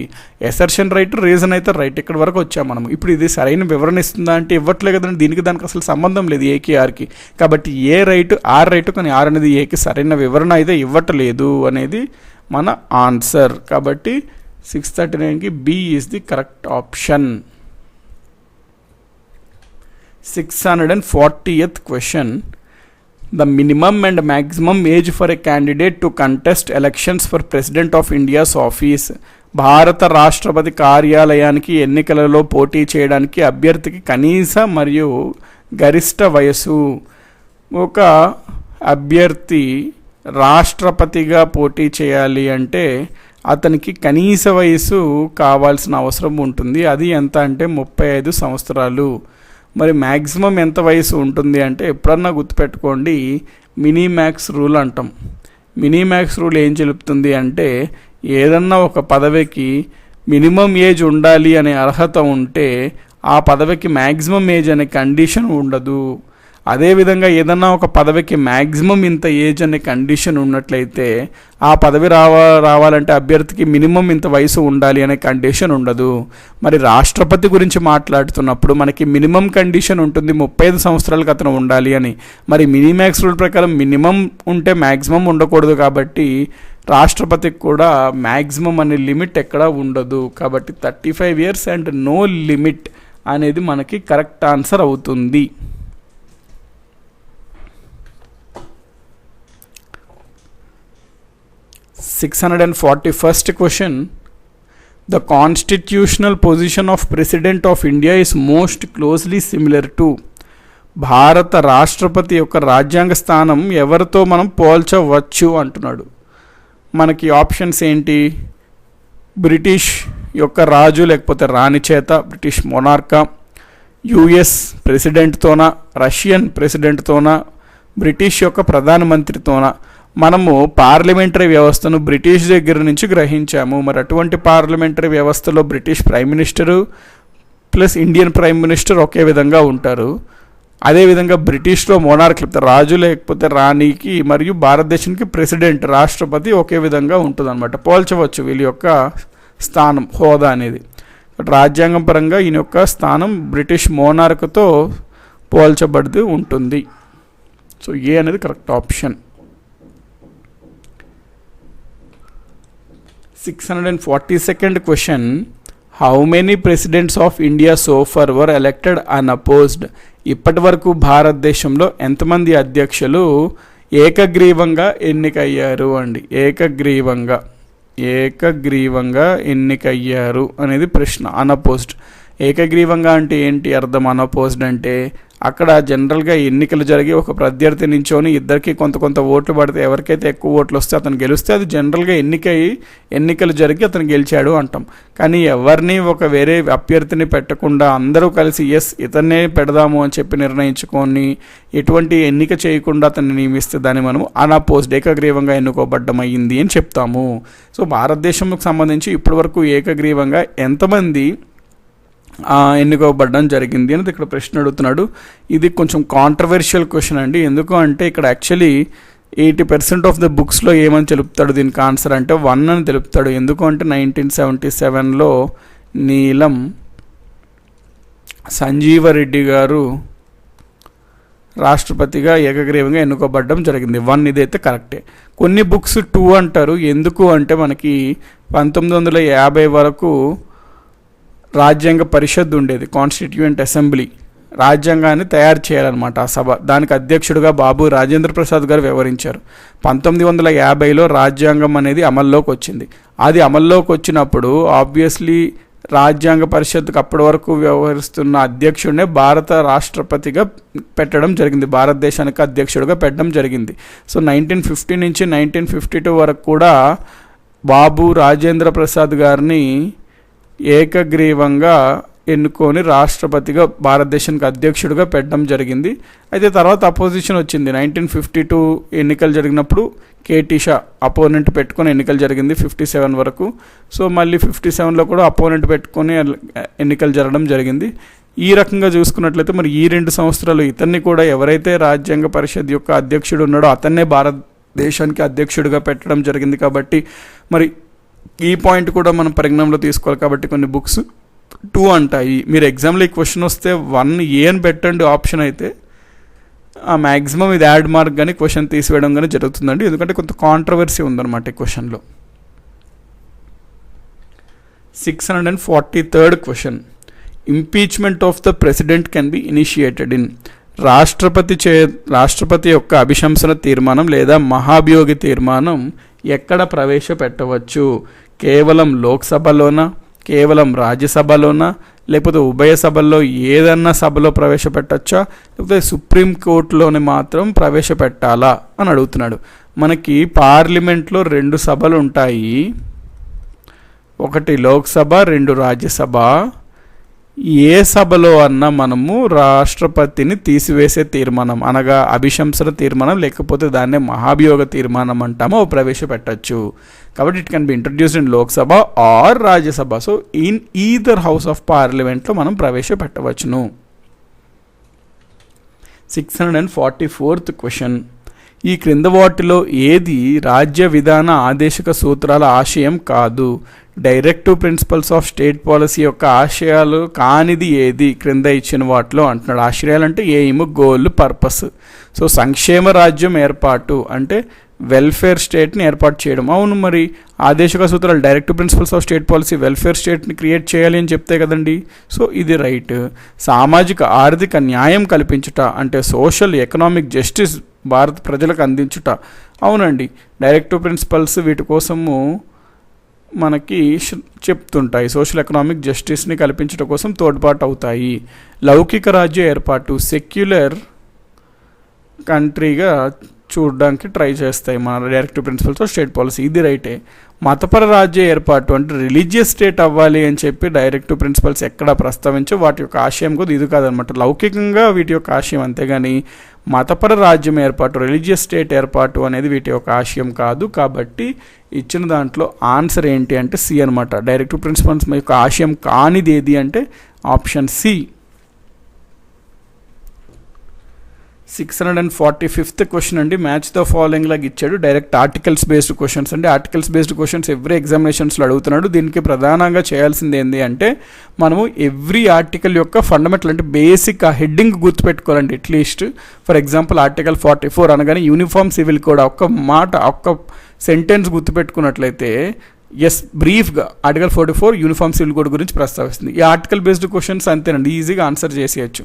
ఎసర్షన్ రైట్, రీజన్ అయితే రైట్. ఇక్కడ వరకు వచ్చాం మనం. ఇప్పుడు ఇది సరైన వివరణ ఇస్తుందా అంటే ఇవ్వట్లే కదండి. దీనికి దానికి అసలు సంబంధం లేదు, ఏకి ఆర్కి. కాబట్టి ఏ రైట్, ఆర్ రైట్, కానీ ఆర్ అనేది ఏకి సరైన వివరణ అయితే ఇవ్వట్లేదు అనేది మన ఆన్సర్. కాబట్టి 639కి b is the correct option. 640th question. The minimum and maximum age for a candidate to contest elections for President of India's office. భారత రాష్ట్రపతి కార్యాలయానికి ఎన్నికలలో పోటీ చేయడానికి అభ్యర్థికి కనీస మరియు గరిష్ట వయసు. ఒక అభ్యర్థి రాష్ట్రపతిగా పోటీ చేయాలి అంటే అతనికి కనీస వయసు కావాల్సిన అవసరం ఉంటుంది. అది ఎంత అంటే 35 సంవత్సరాలు. మరి మ్యాక్సిమం ఎంత వయసు ఉంటుంది అంటే ఎప్పుడన్నా గుర్తుపెట్టుకోండి, మినీ మ్యాక్స్ రూల్ అంటాం. మినీ మ్యాక్స్ రూల్ ఏం చెలుపుతుంది అంటే ఏదన్నా ఒక పదవికి మినిమం ఏజ్ ఉండాలి అనే అర్హత ఉంటే ఆ పదవికి మ్యాక్సిమం ఏజ్ అనే కండిషన్ ఉండదు. అదేవిధంగా ఏదన్నా ఒక పదవికి మ్యాక్సిమం ఇంత ఏజ్ అనే కండిషన్ ఉన్నట్లయితే ఆ పదవి రావాలంటే అభ్యర్థికి మినిమం ఇంత వయసు ఉండాలి అనే కండిషన్ ఉండదు. మరి రాష్ట్రపతి గురించి మాట్లాడుతున్నప్పుడు మనకి మినిమం కండిషన్ ఉంటుంది, 35 సంవత్సరాలకు అతను ఉండాలి అని. మరి మినిమాక్స్ రూల్ ప్రకారం మినిమం ఉంటే మ్యాక్సిమం ఉండకూడదు. కాబట్టి రాష్ట్రపతికి కూడా మ్యాక్సిమం అనే లిమిట్ ఎక్కడా ఉండదు. కాబట్టి 35 years అండ్ నో లిమిట్ అనేది మనకి కరెక్ట్ ఆన్సర్ అవుతుంది. 641st question. The constitutional position of President of India is most closely similar to. భారత రాష్ట్రపతి యొక్క రాజ్యాంగ స్థానం ఎవరితో మనం పోల్చవచ్చు అంటున్నాడు. మనకి ఆప్షన్స్ ఏంటి? బ్రిటిష్ యొక్క రాజు లేకపోతే రాణి చేత, బ్రిటిష్ మొనార్కా, యుఎస్ ప్రెసిడెంట్తోనా, రష్యన్ ప్రెసిడెంట్తోనా, బ్రిటిష్ యొక్క ప్రధానమంత్రితోనా. మనము పార్లమెంటరీ వ్యవస్థను బ్రిటిష్ దగ్గర నుంచి గ్రహించాము. మరి అటువంటి పార్లమెంటరీ వ్యవస్థలో British prime minister plus Indian prime minister ఒకే విధంగా ఉంటారు. అదేవిధంగా బ్రిటిష్లో మోనార్క్ లేకపోతే రాజు లేకపోతే రాణికి మరియు భారతదేశానికి ప్రెసిడెంట్ రాష్ట్రపతి ఒకే విధంగా ఉంటుంది అనమాట. పోల్చవచ్చు వీళ్ళ యొక్క స్థానం, హోదా అనేది. రాజ్యాంగం పరంగా ఈయన యొక్క స్థానం బ్రిటిష్ మోనార్క్తో పోల్చబడుతూ ఉంటుంది. సో ఏ అనేది correct option. 642nd question. How many presidents of India so far were elected unopposed? ఇప్పటి వరకు భారతదేశంలో ఎంతమంది అధ్యక్షులు ఏకగ్రీవంగా ఎన్నికయ్యారు అండి? ఏకగ్రీవంగా ఎన్నికయ్యారు అనేది ప్రశ్న. అనపోజ్డ్, ఏకగ్రీవంగా అంటే ఏంటి అర్థం? అనపోజ్డ్ అంటే అక్కడ జనరల్గా ఎన్నికలు జరిగి ఒక ప్రత్యర్థి నించోని ఇద్దరికి కొంత ఓట్లు పడితే ఎవరికైతే ఎక్కువ ఓట్లు వస్తే అతను గెలిస్తే అది జనరల్గా ఎన్నికలు జరిగి అతను గెలిచాడు అంటాం. కానీ ఎవరిని ఒక వేరే అభ్యర్థిని పెట్టకుండా అందరూ కలిసి ఎస్ ఇతన్నే పెడదాము అని చెప్పి నిర్ణయించుకొని ఎటువంటి ఎన్నిక చేయకుండా అతన్ని నియమిస్తే దాన్ని మనం అనపోజ్డ్, ఏకగ్రీవంగా ఎన్నుకోబడ్డం అయ్యింది అని చెప్తాము. సో భారతదేశంకు సంబంధించి ఇప్పటివరకు ఏకగ్రీవంగా ఎంతమంది ఎన్నుకోబడడం జరిగింది అనేది ఇక్కడ ప్రశ్న అడుగుతున్నాడు. ఇది కొంచెం కాంట్రవర్షియల్ క్వశ్చన్ అండి. ఎందుకు అంటే ఇక్కడ యాక్చువల్లీ 80% ఆఫ్ ద బుక్స్లో ఏమని తెలుపుతాడు దీనికి ఆన్సర్ అంటే 1 అని తెలుపుతాడు. ఎందుకు అంటే 1977లో నీలం సంజీవరెడ్డి గారు రాష్ట్రపతిగా ఏకగ్రీవంగా ఎన్నుకోబడడం జరిగింది. 1 ఇదైతే కరెక్టే. కొన్ని బుక్స్ 2 అంటారు. ఎందుకు అంటే మనకి 1950 వరకు రాజ్యాంగ పరిషత్ ఉండేది, కాన్స్టిట్యూయెంట్ అసెంబ్లీ. రాజ్యాంగాన్ని తయారు చేయాలన్నమాట ఆ సభ. దానికి అధ్యక్షుడిగా బాబు రాజేంద్ర ప్రసాద్ గారు వ్యవహరించారు. 1950లో రాజ్యాంగం అనేది అమల్లోకి వచ్చింది. అది అమల్లోకి వచ్చినప్పుడు ఆబ్వియస్లీ రాజ్యాంగ పరిషత్తుకు అప్పటి వరకు వ్యవహరిస్తున్న అధ్యక్షుడినే భారత రాష్ట్రపతిగా పెట్టడం జరిగింది, భారతదేశానికి అధ్యక్షుడిగా పెట్టడం జరిగింది. సో 1950 నుంచి 1952 వరకు కూడా బాబు రాజేంద్ర ప్రసాద్ గారిని ఏకగ్రీవంగా ఎన్నుకొని రాష్ట్రపతిగా భారతదేశానికి అధ్యక్షుడిగా పెట్టడం జరిగింది. అయితే తర్వాత అపోజిషన్ వచ్చింది. 1952 ఎన్నికలు జరిగినప్పుడు కేటీ షా అపోనెంట్ పెట్టుకొని ఎన్నికలు జరిగింది 57 వరకు. సో మళ్ళీ 57లో కూడా అపోనెంట్ పెట్టుకొని ఎన్నికలు జరగడం జరిగింది. ఈ రకంగా చూసుకున్నట్లయితే మరి ఈ 2 సంవత్సరాలు ఇతన్ని కూడా ఎవరైతే రాజ్యాంగ పరిషత్ యొక్క అధ్యక్షుడు ఉన్నాడో అతన్నే భారతదేశానికి అధ్యక్షుడిగా పెట్టడం జరిగింది. కాబట్టి మరి ఈ పాయింట్ కూడా మనం పరిగణనలో తీసుకోవాలి. కాబట్టి కొన్ని బుక్స్ 2 అంటాయి. మీరు ఎగ్జామ్లో ఈ క్వశ్చన్ వస్తే 1A అని పెట్టండి ఆప్షన్ అయితే, ఆ మ్యాక్సిమం ఇది యాడ్ మార్క్ కానీ క్వశ్చన్ తీసివేయడం కానీ జరుగుతుందండి, ఎందుకంటే కొంత కాంట్రవర్సీ ఉందన్నమాట ఈ క్వశ్చన్లో. 643rd question, impeachment of the president can be initiated in. రాష్ట్రపతి యొక్క అభిశంసన తీర్మానం లేదా మహాభియోగి తీర్మానం ఎక్కడ ప్రవేశపెట్టవచ్చు? కేవలం లోక్సభలోనా, కేవలం రాజ్యసభలోనా, లేకపోతే ఉభయ సభల్లో ఏదన్నా సభలో ప్రవేశపెట్టచ్చా, లేకపోతే సుప్రీంకోర్టులోనే మాత్రం ప్రవేశపెట్టాలా అని అడుగుతున్నాడు. మనకి పార్లమెంట్లో 2 సభలు ఉంటాయి, ఒకటి లోక్సభ, 2 రాజ్యసభ. ఏ సభలో అన్నా మనము రాష్ట్రపతిని తీసివేసే తీర్మానం అనగా అభిశంసన తీర్మానం లేకపోతే దాన్నే మహాభియోగ తీర్మానం అంటామో ప్రవేశపెట్టచ్చు. కాబట్టి it can be introduced in Lok Sabha or Rajya Sabha. So in either house of పార్లమెంట్లో మనం ప్రవేశపెట్టవచ్చును. 644th క్వశ్చన్, ఈ క్రింద వాటిలో ఏది రాజ్య విధాన ఆదేశక సూత్రాల ఆశయం కాదు? Directive principles of state policy యొక్క ఆశయాలు కానిది ఏది క్రింద ఇచ్చిన వాటిలో అంటున్నాడు. ఆశయాలు అంటే ఎయిమ్, గోల్, పర్పస్. సో సంక్షేమ రాజ్యం ఏర్పాటు అంటే వెల్ఫేర్ స్టేట్ని ఏర్పాటు చేయడం. అవును, మరి ఆదేశక సూత్రాలు directive principles of state policy welfare స్టేట్ని క్రియేట్ చేయాలి అని చెప్తే కదండి. సో ఇది రైట్. సామాజిక ఆర్థిక న్యాయం కల్పించుట అంటే సోషల్ ఎకనామిక్ జస్టిస్ భారత ప్రజలకు అందించుట. అవునండి, డైరెక్టివ్ ప్రిన్సిపల్స్ వీటి కోసము మనకి చెప్తుంటాయి, సోషల్ ఎకనామిక్ జస్టిస్ని కల్పించడం కోసం తోడ్పాటు అవుతాయి. లౌకిక రాజ్య ఏర్పాటు సెక్యులర్ కంట్రీగా చూడడానికి ట్రై చేస్తాయి మన directive principles of state policy, ఇది రైటే. మతపర రాజ్య ఏర్పాటు అంటే రిలీజియస్ స్టేట్ అవ్వాలి అని చెప్పి డైరెక్టివ్ ప్రిన్సిపల్స్ ఎక్కడా ప్రస్తావించో వాటి యొక్క ఆశయం కూడా ఇది కాదనమాట. లౌకికంగా వీటి యొక్క ఆశయం, అంతేగాని మతపర రాజ్యం ఏర్పాటు, రిలీజియస్ స్టేట్ ఏర్పాటు అనేది వీటి యొక్క ఆశయం కాదు. కాబట్టి ఇచ్చిన దాంట్లో ఆన్సర్ ఏంటి అంటే సి అనమాట. డైరెక్టివ్ ప్రిన్సిపల్స్ యొక్క ఆశయం కానిది ఏది అంటే ఆప్షన్ సి. 645th క్వశ్చన్ అండి, మ్యాచ్ ద ఫాలోయింగ్ లాగా ఇచ్చాడు. డైరెక్ట్ ఆర్టికల్స్ బేస్డ్ క్వశ్చన్స్ అండి. ఆర్టికల్స్ బేస్డ్ క్వశ్చన్స్ ఎవ్రీ ఎగ్జామినేషన్స్లో అడుగుతున్నాడు. దీనికి ప్రధానంగా చేయాల్సింది ఏంటి అంటే మనము ఎవ్రీ ఆర్టికల్ యొక్క ఫండమెంటల్ అంటే బేసిక్ ఆ హెడ్డింగ్ గుర్తుపెట్టుకోవాలండి. అట్లీస్ట్ ఫర్ ఎగ్జాంపుల్ ఆర్టికల్ 44 అనగానే యూనిఫామ్ సివిల్ కోడ్ ఒక్క మాట ఒక్క సెంటెన్స్ గుర్తుపెట్టుకున్నట్లయితే ఎస్ బ్రీఫ్గా ఆర్టికల్ 44 యూనిఫామ్ సివిల్ కోడ్ గురించి ప్రస్తావిస్తుంది. ఈ ఆర్టికల్ బేస్డ్ క్వశ్చన్స్ అంతేనండి, ఈజీగా ఆన్సర్ చేసేయచ్చు.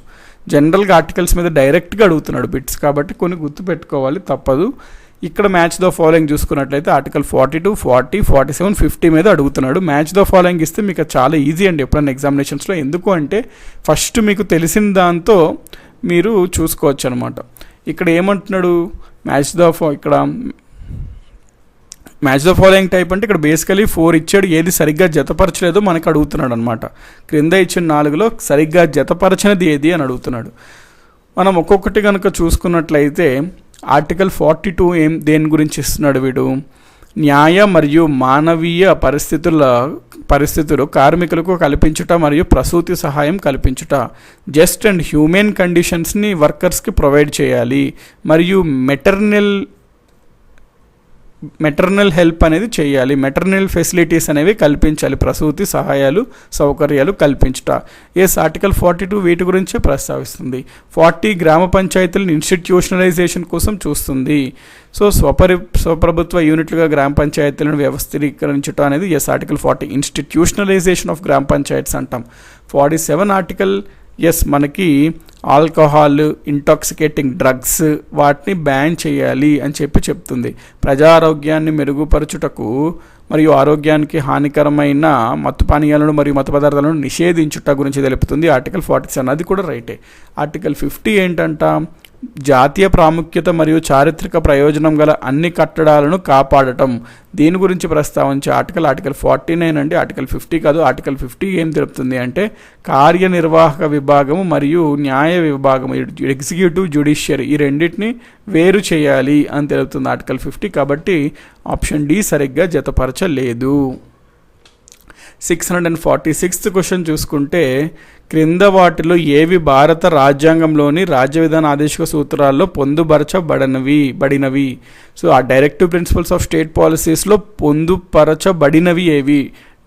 జనరల్గా ఆర్టికల్స్ మీద డైరెక్ట్గా అడుగుతున్నాడు బిట్స్, కాబట్టి కొన్ని గుర్తుపెట్టుకోవాలి, తప్పదు. ఇక్కడ మ్యాచ్ ద ఫాలోయింగ్ చూసుకున్నట్లయితే ఆర్టికల్ 42, 40, 47, 50 మీద అడుగుతున్నాడు. మ్యాచ్ ద ఫాలోయింగ్ ఇస్తే మీకు చాలా ఈజీ అండి ఎప్పుడైనా ఎగ్జామినేషన్స్లో. ఎందుకు అంటే ఫస్ట్ మీకు తెలిసిన దాంతో మీరు చూసుకోవచ్చు అనమాట. ఇక్కడ ఏమంటున్నాడు మ్యాచ్ ద ఫాలోయింగ్ టైప్ అంటే ఇక్కడ బేసికలీ 4 ఇచ్చాడు, ఏది సరిగ్గా జతపరచలేదో మనకు అడుగుతున్నాడు అనమాట. క్రింద ఇచ్చిన 4లో సరిగ్గా జతపరచినది ఏది అని అడుగుతున్నాడు. మనం ఒక్కొక్కటి కనుక చూసుకున్నట్లయితే ఆర్టికల్ 42 దేని గురించి ఇస్తున్నాడు వీడు? న్యాయ మరియు మానవీయ పరిస్థితులు కార్మికులకు కల్పించుట మరియు ప్రసూతి సహాయం కల్పించుట, జస్ట్ అండ్ హ్యూమెన్ కండిషన్స్ని వర్కర్స్కి ప్రొవైడ్ చేయాలి, మరియు మెటర్నల్ మెటర్నల్ హెల్ప్ అనేది చేయాలి, మెటర్నల్ ఫెసిలిటీస్ అనేవి కల్పించాలి, ప్రసూతి సహాయాలు సౌకర్యాలు కల్పించుట. ఎస్ ఆర్టికల్ 42 వీటి గురించే ప్రస్తావిస్తుంది. 40 గ్రామ పంచాయతీలను ఇన్స్టిట్యూషనలైజేషన్ కోసం చూస్తుంది. సో స్వప్రభుత్వ యూనిట్లుగా గ్రామ పంచాయతీలను వ్యవస్థీకరించడం అనేది ఎస్ ఆర్టికల్ 40 ఇన్స్టిట్యూషనలైజేషన్ ఆఫ్ గ్రామ పంచాయత్స్ అంటాం. 47 ఆర్టికల్ ఎస్ మనకి ఆల్కహాల్, ఇంటాక్సికేటింగ్ డ్రగ్స్ వాటిని బ్యాన్ చేయాలి అని చెప్తుంది. ప్రజా ఆరోగ్యాన్ని మెరుగుపరచుటకు మరియు ఆరోగ్యానికి హానికరమైన మత్తు పానీయాలను మరియు మత్తు పదార్థాలను నిషేధించుట గురించి తెలుపుతుంది ఆర్టికల్ 47. అది కూడా రైటే. ఆర్టికల్ 50 ఏంటంట, జాతీయ ప్రాముఖ్యత మరియు చారిత్రక ప్రయోజనం గల అన్ని కట్టడాలను కాపాడటం. దీని గురించి ప్రస్తావించే ఆర్టికల్ 49 అండి, ఆర్టికల్ 50 కాదు. ఆర్టికల్ 50 ఏం తెలుపుతుంది అంటే కార్యనిర్వాహక విభాగము మరియు న్యాయ విభాగము, ఎగ్జిక్యూటివ్ జ్యుడిషియరీ ఈ రెండింటిని వేరు చేయాలి అని తెలుపుతుంది ఆర్టికల్ 50. కాబట్టి ఆప్షన్ డి సరిగ్గా జతపరచలేదు. 646th క్వశ్చన్ చూసుకుంటే క్రింద వాటిలో ఏవి భారత రాజ్యాంగంలోని రాజ్య విధాన ఆదేశిక సూత్రాల్లో పొందుపరచబడినవి. సో ఆ డైరెక్టివ్ ప్రిన్సిపల్స్ ఆఫ్ స్టేట్ పాలసీస్లో పొందుపరచబడినవి ఏవి,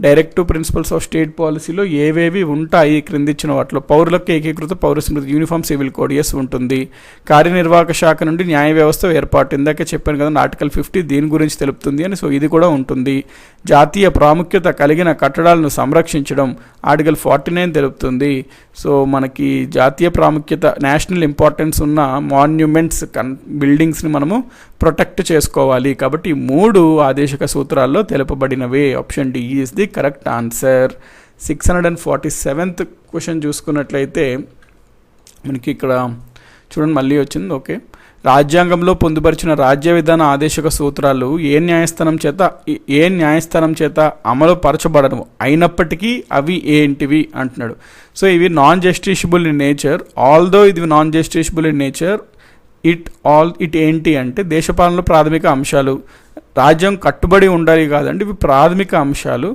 డైరెక్టివ్ ప్రిన్సిపల్స్ ఆఫ్ స్టేట్ పాలసీలో ఏవేవి ఉంటాయి క్రింది ఇచ్చిన వాటిలో. పౌరులకు ఏకీకృత పౌర స్మృతి యూనిఫామ్ సివిల్ కోడ్ ఎస్ ఉంటుంది. కార్యనిర్వాహక శాఖ నుండి న్యాయ వ్యవస్థ ఏర్పాటు, ఇందాకే చెప్పాను కదా ఆర్టికల్ 50 దీని గురించి తెలుపుతుంది అని. సో ఇది కూడా ఉంటుంది. జాతీయ ప్రాముఖ్యత కలిగిన కట్టడాలను సంరక్షించడం ఆర్టికల్ 49 తెలుపుతుంది. సో మనకి జాతీయ ప్రాముఖ్యత నేషనల్ ఇంపార్టెన్స్ ఉన్న మాన్యుమెంట్స్ బిల్డింగ్స్ని మనము ప్రొటెక్ట్ చేసుకోవాలి. కాబట్టి 3 ఆదేశిక సూత్రాల్లో తెలుపబడినవే. Option d is the correct answer. 647th question చూసుకున్నట్లయితే మనకి ఇక్కడ చూడండి మళ్ళీ వచ్చింది. ఓకే, రాజ్యాంగంలో పొందుపరిచిన రాజ్య విధాన ఆదేశిక సూత్రాలు ఏ న్యాయస్థానం చేత అమలు పరచబడను అయినప్పటికీ అవి ఏంటివి అంటున్నాడు. సో ఇవి non justiciable in nature. Although ఇది non justiciable in nature, it ఏంటి అంటే దేశపాలనలో ప్రాథమిక అంశాలు, రాజ్యం కట్టుబడి ఉండాలి కాదండి, ఇవి ప్రాథమిక అంశాలు.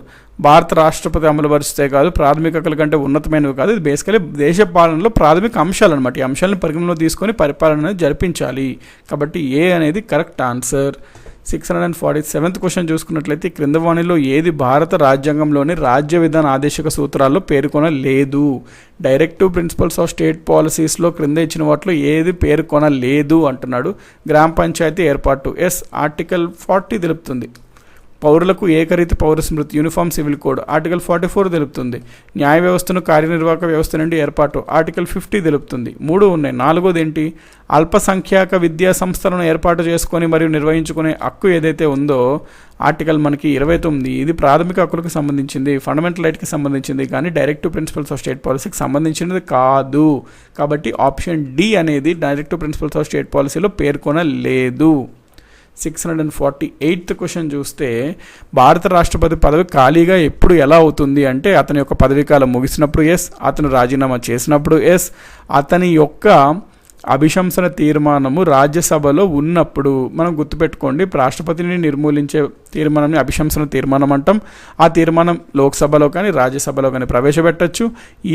భారత రాష్ట్రపతి అమలుపరిస్తే కాదు, ప్రాథమిక హక్కుల కంటే ఉన్నతమైనవి కాదు, ఇది బేసికలీ దేశ పాలనలో ప్రాథమిక అంశాలు అనమాట. ఈ అంశాలను పరిగణలో తీసుకొని పరిపాలన జరిపించాలి. కాబట్టి ఏ అనేది కరెక్ట్ ఆన్సర్. 647th క్వశ్చన్ చూసుకున్నట్లయితే క్రింద వాణిలో ఏది భారత రాజ్యాంగంలోని రాజ్య విధాన ఆదేశిక సూత్రాల్లో పేర్కొనలేదు. డైరెక్టివ్ ప్రిన్సిపల్స్ ఆఫ్ స్టేట్ పాలసీస్లో క్రింద ఇచ్చిన వాటిలో ఏది పేర్కొనలేదు అంటున్నాడు. గ్రామ పంచాయతీ ఏర్పాటు ఎస్ ఆర్టికల్ 40 తెలుపుతుంది. పౌరులకు ఏకరీతి పౌర స్మృతి యూనిఫామ్ సివిల్ కోడ్ ఆర్టికల్ 44 తెలుపుతుంది. న్యాయ వ్యవస్థను కార్యనిర్వాహక వ్యవస్థ నుండి ఏర్పాటు ఆర్టికల్ 50 తెలుపుతుంది. 3 ఉన్నాయి. 4వది ఏంటి, అల్పసంఖ్యాక విద్యా సంస్థలను ఏర్పాటు చేసుకొని మరియు నిర్వహించుకునే హక్కు ఏదైతే ఉందో ఆర్టికల్ మనకి 29, ఇది ప్రాథమిక హక్కులకు సంబంధించింది, ఫండమెంటల్ రైట్కి సంబంధించింది, కానీ డైరెక్టివ్ ప్రిన్సిపల్స్ ఆఫ్ స్టేట్ పాలసీకి సంబంధించినది కాదు. కాబట్టి ఆప్షన్ డి అనేది డైరెక్టివ్ ప్రిన్సిపల్స్ ఆఫ్ స్టేట్ పాలసీలో పేర్కొనలేదు. 648th క్వశ్చన్ చూస్తే భారత రాష్ట్రపతి పదవి ఖాళీగా ఎప్పుడు ఎలా అవుతుంది అంటే అతని యొక్క పదవీకాలం ముగిసినప్పుడు ఎస్, అతను రాజీనామా చేసినప్పుడు ఎస్, అతని యొక్క అభిశంసన తీర్మానము రాజ్యసభలో ఉన్నప్పుడు. మనం గుర్తుపెట్టుకోండి, రాష్ట్రపతిని నిర్మూలించే తీర్మానాన్ని అభిశంసన తీర్మానం అంటాం. ఆ తీర్మానం లోక్సభలో కానీ రాజ్యసభలో కానీ ప్రవేశపెట్టచ్చు.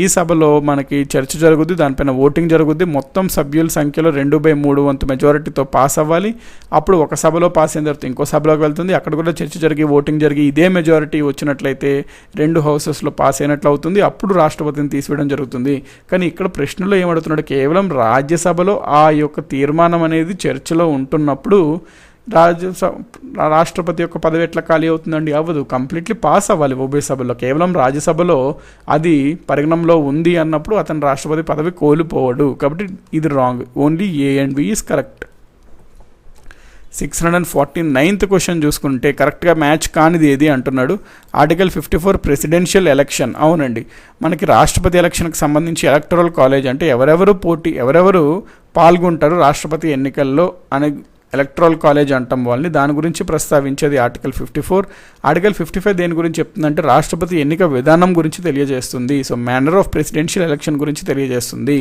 ఈ సభలో మనకి చర్చ జరుగుద్ది, దానిపైన ఓటింగ్ జరుగుద్ది. మొత్తం సభ్యుల సంఖ్యలో 2/3 వంతు మెజారిటీతో పాస్ అవ్వాలి. అప్పుడు ఒక సభలో పాస్ అయిన తర్వాత ఇంకో సభలోకి వెళ్తుంది, అక్కడ కూడా చర్చ జరిగి ఓటింగ్ జరిగి ఇదే మెజారిటీ వచ్చినట్లయితే 2 హౌసెస్లో పాస్ అయినట్లు అవుతుంది. అప్పుడు రాష్ట్రపతిని తీసివేయడం జరుగుతుంది. కానీ ఇక్కడ ప్రశ్నలో ఏమడుతున్నాడు, కేవలం రాజ్యసభలో ఆ యొక్క తీర్మానం అనేది చర్చలో ఉంటున్నప్పుడు రాష్ట్రపతి యొక్క పదవి ఎట్లా ఖాళీ అవుతుందండి? అవ్వదు, కంప్లీట్లీ పాస్ అవ్వాలి ఉభయ సభలో. కేవలం రాజ్యసభలో అది పరిగణంలో ఉంది అన్నప్పుడు అతను రాష్ట్రపతి పదవి కోల్పోవడు. కాబట్టి ఇది wrong, only A and B is correct. 649th question చూసుకుంటే కరెక్ట్గా మ్యాచ్ కానిది ఏది అంటున్నాడు. Article 54 presidential election. అవునండి, మనకి రాష్ట్రపతి ఎలక్షన్కి సంబంధించి ఎలక్టరల్ కాలేజ్ అంటే ఎవరెవరు పాల్గొంటారు రాష్ట్రపతి ఎన్నికల్లో అనే ఎలక్టరల్ కాలేజ్ అంటాం వాళ్ళని. దాని గురించి ప్రస్తావించేది ఆర్టికల్ 54. ఆర్టికల్ 55 దేని గురించి చెప్తుందంటే రాష్ట్రపతి ఎన్నిక విధానం గురించి తెలియజేస్తుంది. So manner of presidential election గురించి తెలియజేస్తుంది.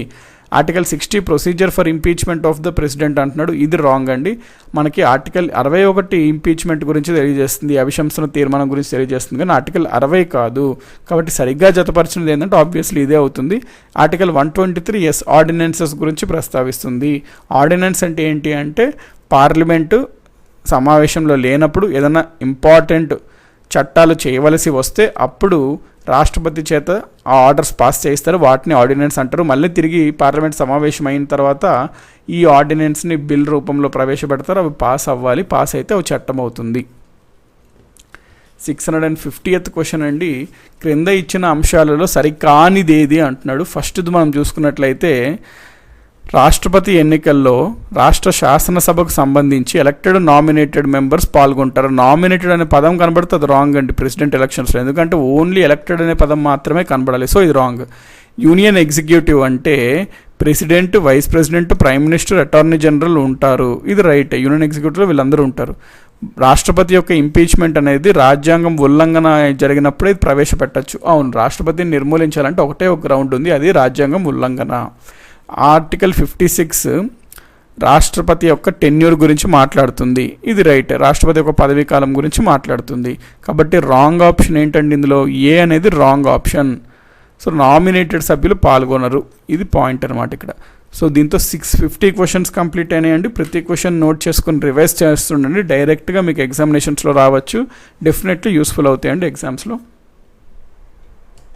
Article 60 procedure for impeachment of the president అంటున్నాడు. ఇది రాంగ్ అండి. మనకి ఆర్టికల్ 61 ఇంపీచ్మెంట్ గురించి తెలియజేస్తుంది, అభిశంసన తీర్మానం గురించి తెలియజేస్తుంది, కానీ ఆర్టికల్ 60 కాదు. కాబట్టి సరిగ్గా జతపరిచినది ఏంటంటే ఆబ్వియస్లీ ఇదే అవుతుంది. ఆర్టికల్ 123 ఎస్ ఆర్డినెన్సెస్ గురించి ప్రస్తావిస్తుంది. ఆర్డినెన్స్ అంటే ఏంటి అంటే పార్లమెంటు సమావేశంలో లేనప్పుడు ఏదైనా ఇంపార్టెంట్ చట్టాలు చేయవలసి వస్తే అప్పుడు రాష్ట్రపతి చేత ఆ ఆర్డర్స్ పాస్ చేయిస్తారు, వాటిని ఆర్డినెన్స్ అంటారు. మళ్ళీ తిరిగి పార్లమెంట్ సమావేశం అయిన తర్వాత ఈ ఆర్డినెన్స్ని బిల్ రూపంలో ప్రవేశపెడతారు, అవి పాస్ అవ్వాలి, పాస్ అయితే అవి చట్టం అవుతుంది. 650th క్వశ్చన్ అండి, క్రింద ఇచ్చిన అంశాలలో సరికానిదేది అంటున్నాడు. ఫస్ట్ది మనం చూసుకున్నట్లయితే రాష్ట్రపతి ఎన్నికల్లో రాష్ట్ర శాసనసభకు సంబంధించి ఎలక్టెడ్ నామినేటెడ్ మెంబర్స్ పాల్గొంటారు. నామినేటెడ్ అనే పదం కనబడితే అది రాంగ్ అండి ప్రెసిడెంట్ ఎలక్షన్స్లో, ఎందుకంటే ఓన్లీ ఎలక్టెడ్ అనే పదం మాత్రమే కనబడాలి, సో ఇది రాంగ్. యూనియన్ ఎగ్జిక్యూటివ్ అంటే president, vice president, prime minister, attorney general ఉంటారు, ఇది రైట్. యూనియన్ ఎగ్జిక్యూటివ్లో వీళ్ళందరూ ఉంటారు. రాష్ట్రపతి యొక్క ఇంపీచ్మెంట్ అనేది రాజ్యాంగం ఉల్లంఘన జరిగినప్పుడే ఇది ప్రవేశపెట్టచ్చు. అవును, రాష్ట్రపతిని నిర్మూలించాలంటే ఒకటే ఒక గ్రౌండ్ ఉంది, అది రాజ్యాంగం ఉల్లంఘన. ఆర్టికల్ 56 రాష్ట్రపతి యొక్క టెన్యూర్ గురించి మాట్లాడుతుంది, ఇది రైట్. రాష్ట్రపతి యొక్క పదవీ కాలం గురించి మాట్లాడుతుంది. కాబట్టి రాంగ్ ఆప్షన్ ఏంటండి ఇందులో? ఏ అనేది రాంగ్ ఆప్షన్. సో నామినేటెడ్ సభ్యులు పాల్గొనరు, ఇది పాయింట్ అనమాట ఇక్కడ. సో దీంతో 650 క్వశ్చన్స్ కంప్లీట్ అయినాయండి. ప్రతి క్వశ్చన్ నోట్ చేసుకుని రివైజ్ చేస్తుండండి, డైరెక్ట్గా మీకు ఎగ్జామినేషన్స్లో రావచ్చు, డెఫినెట్లీ యూస్ఫుల్ అవుతాయండి ఎగ్జామ్స్లో.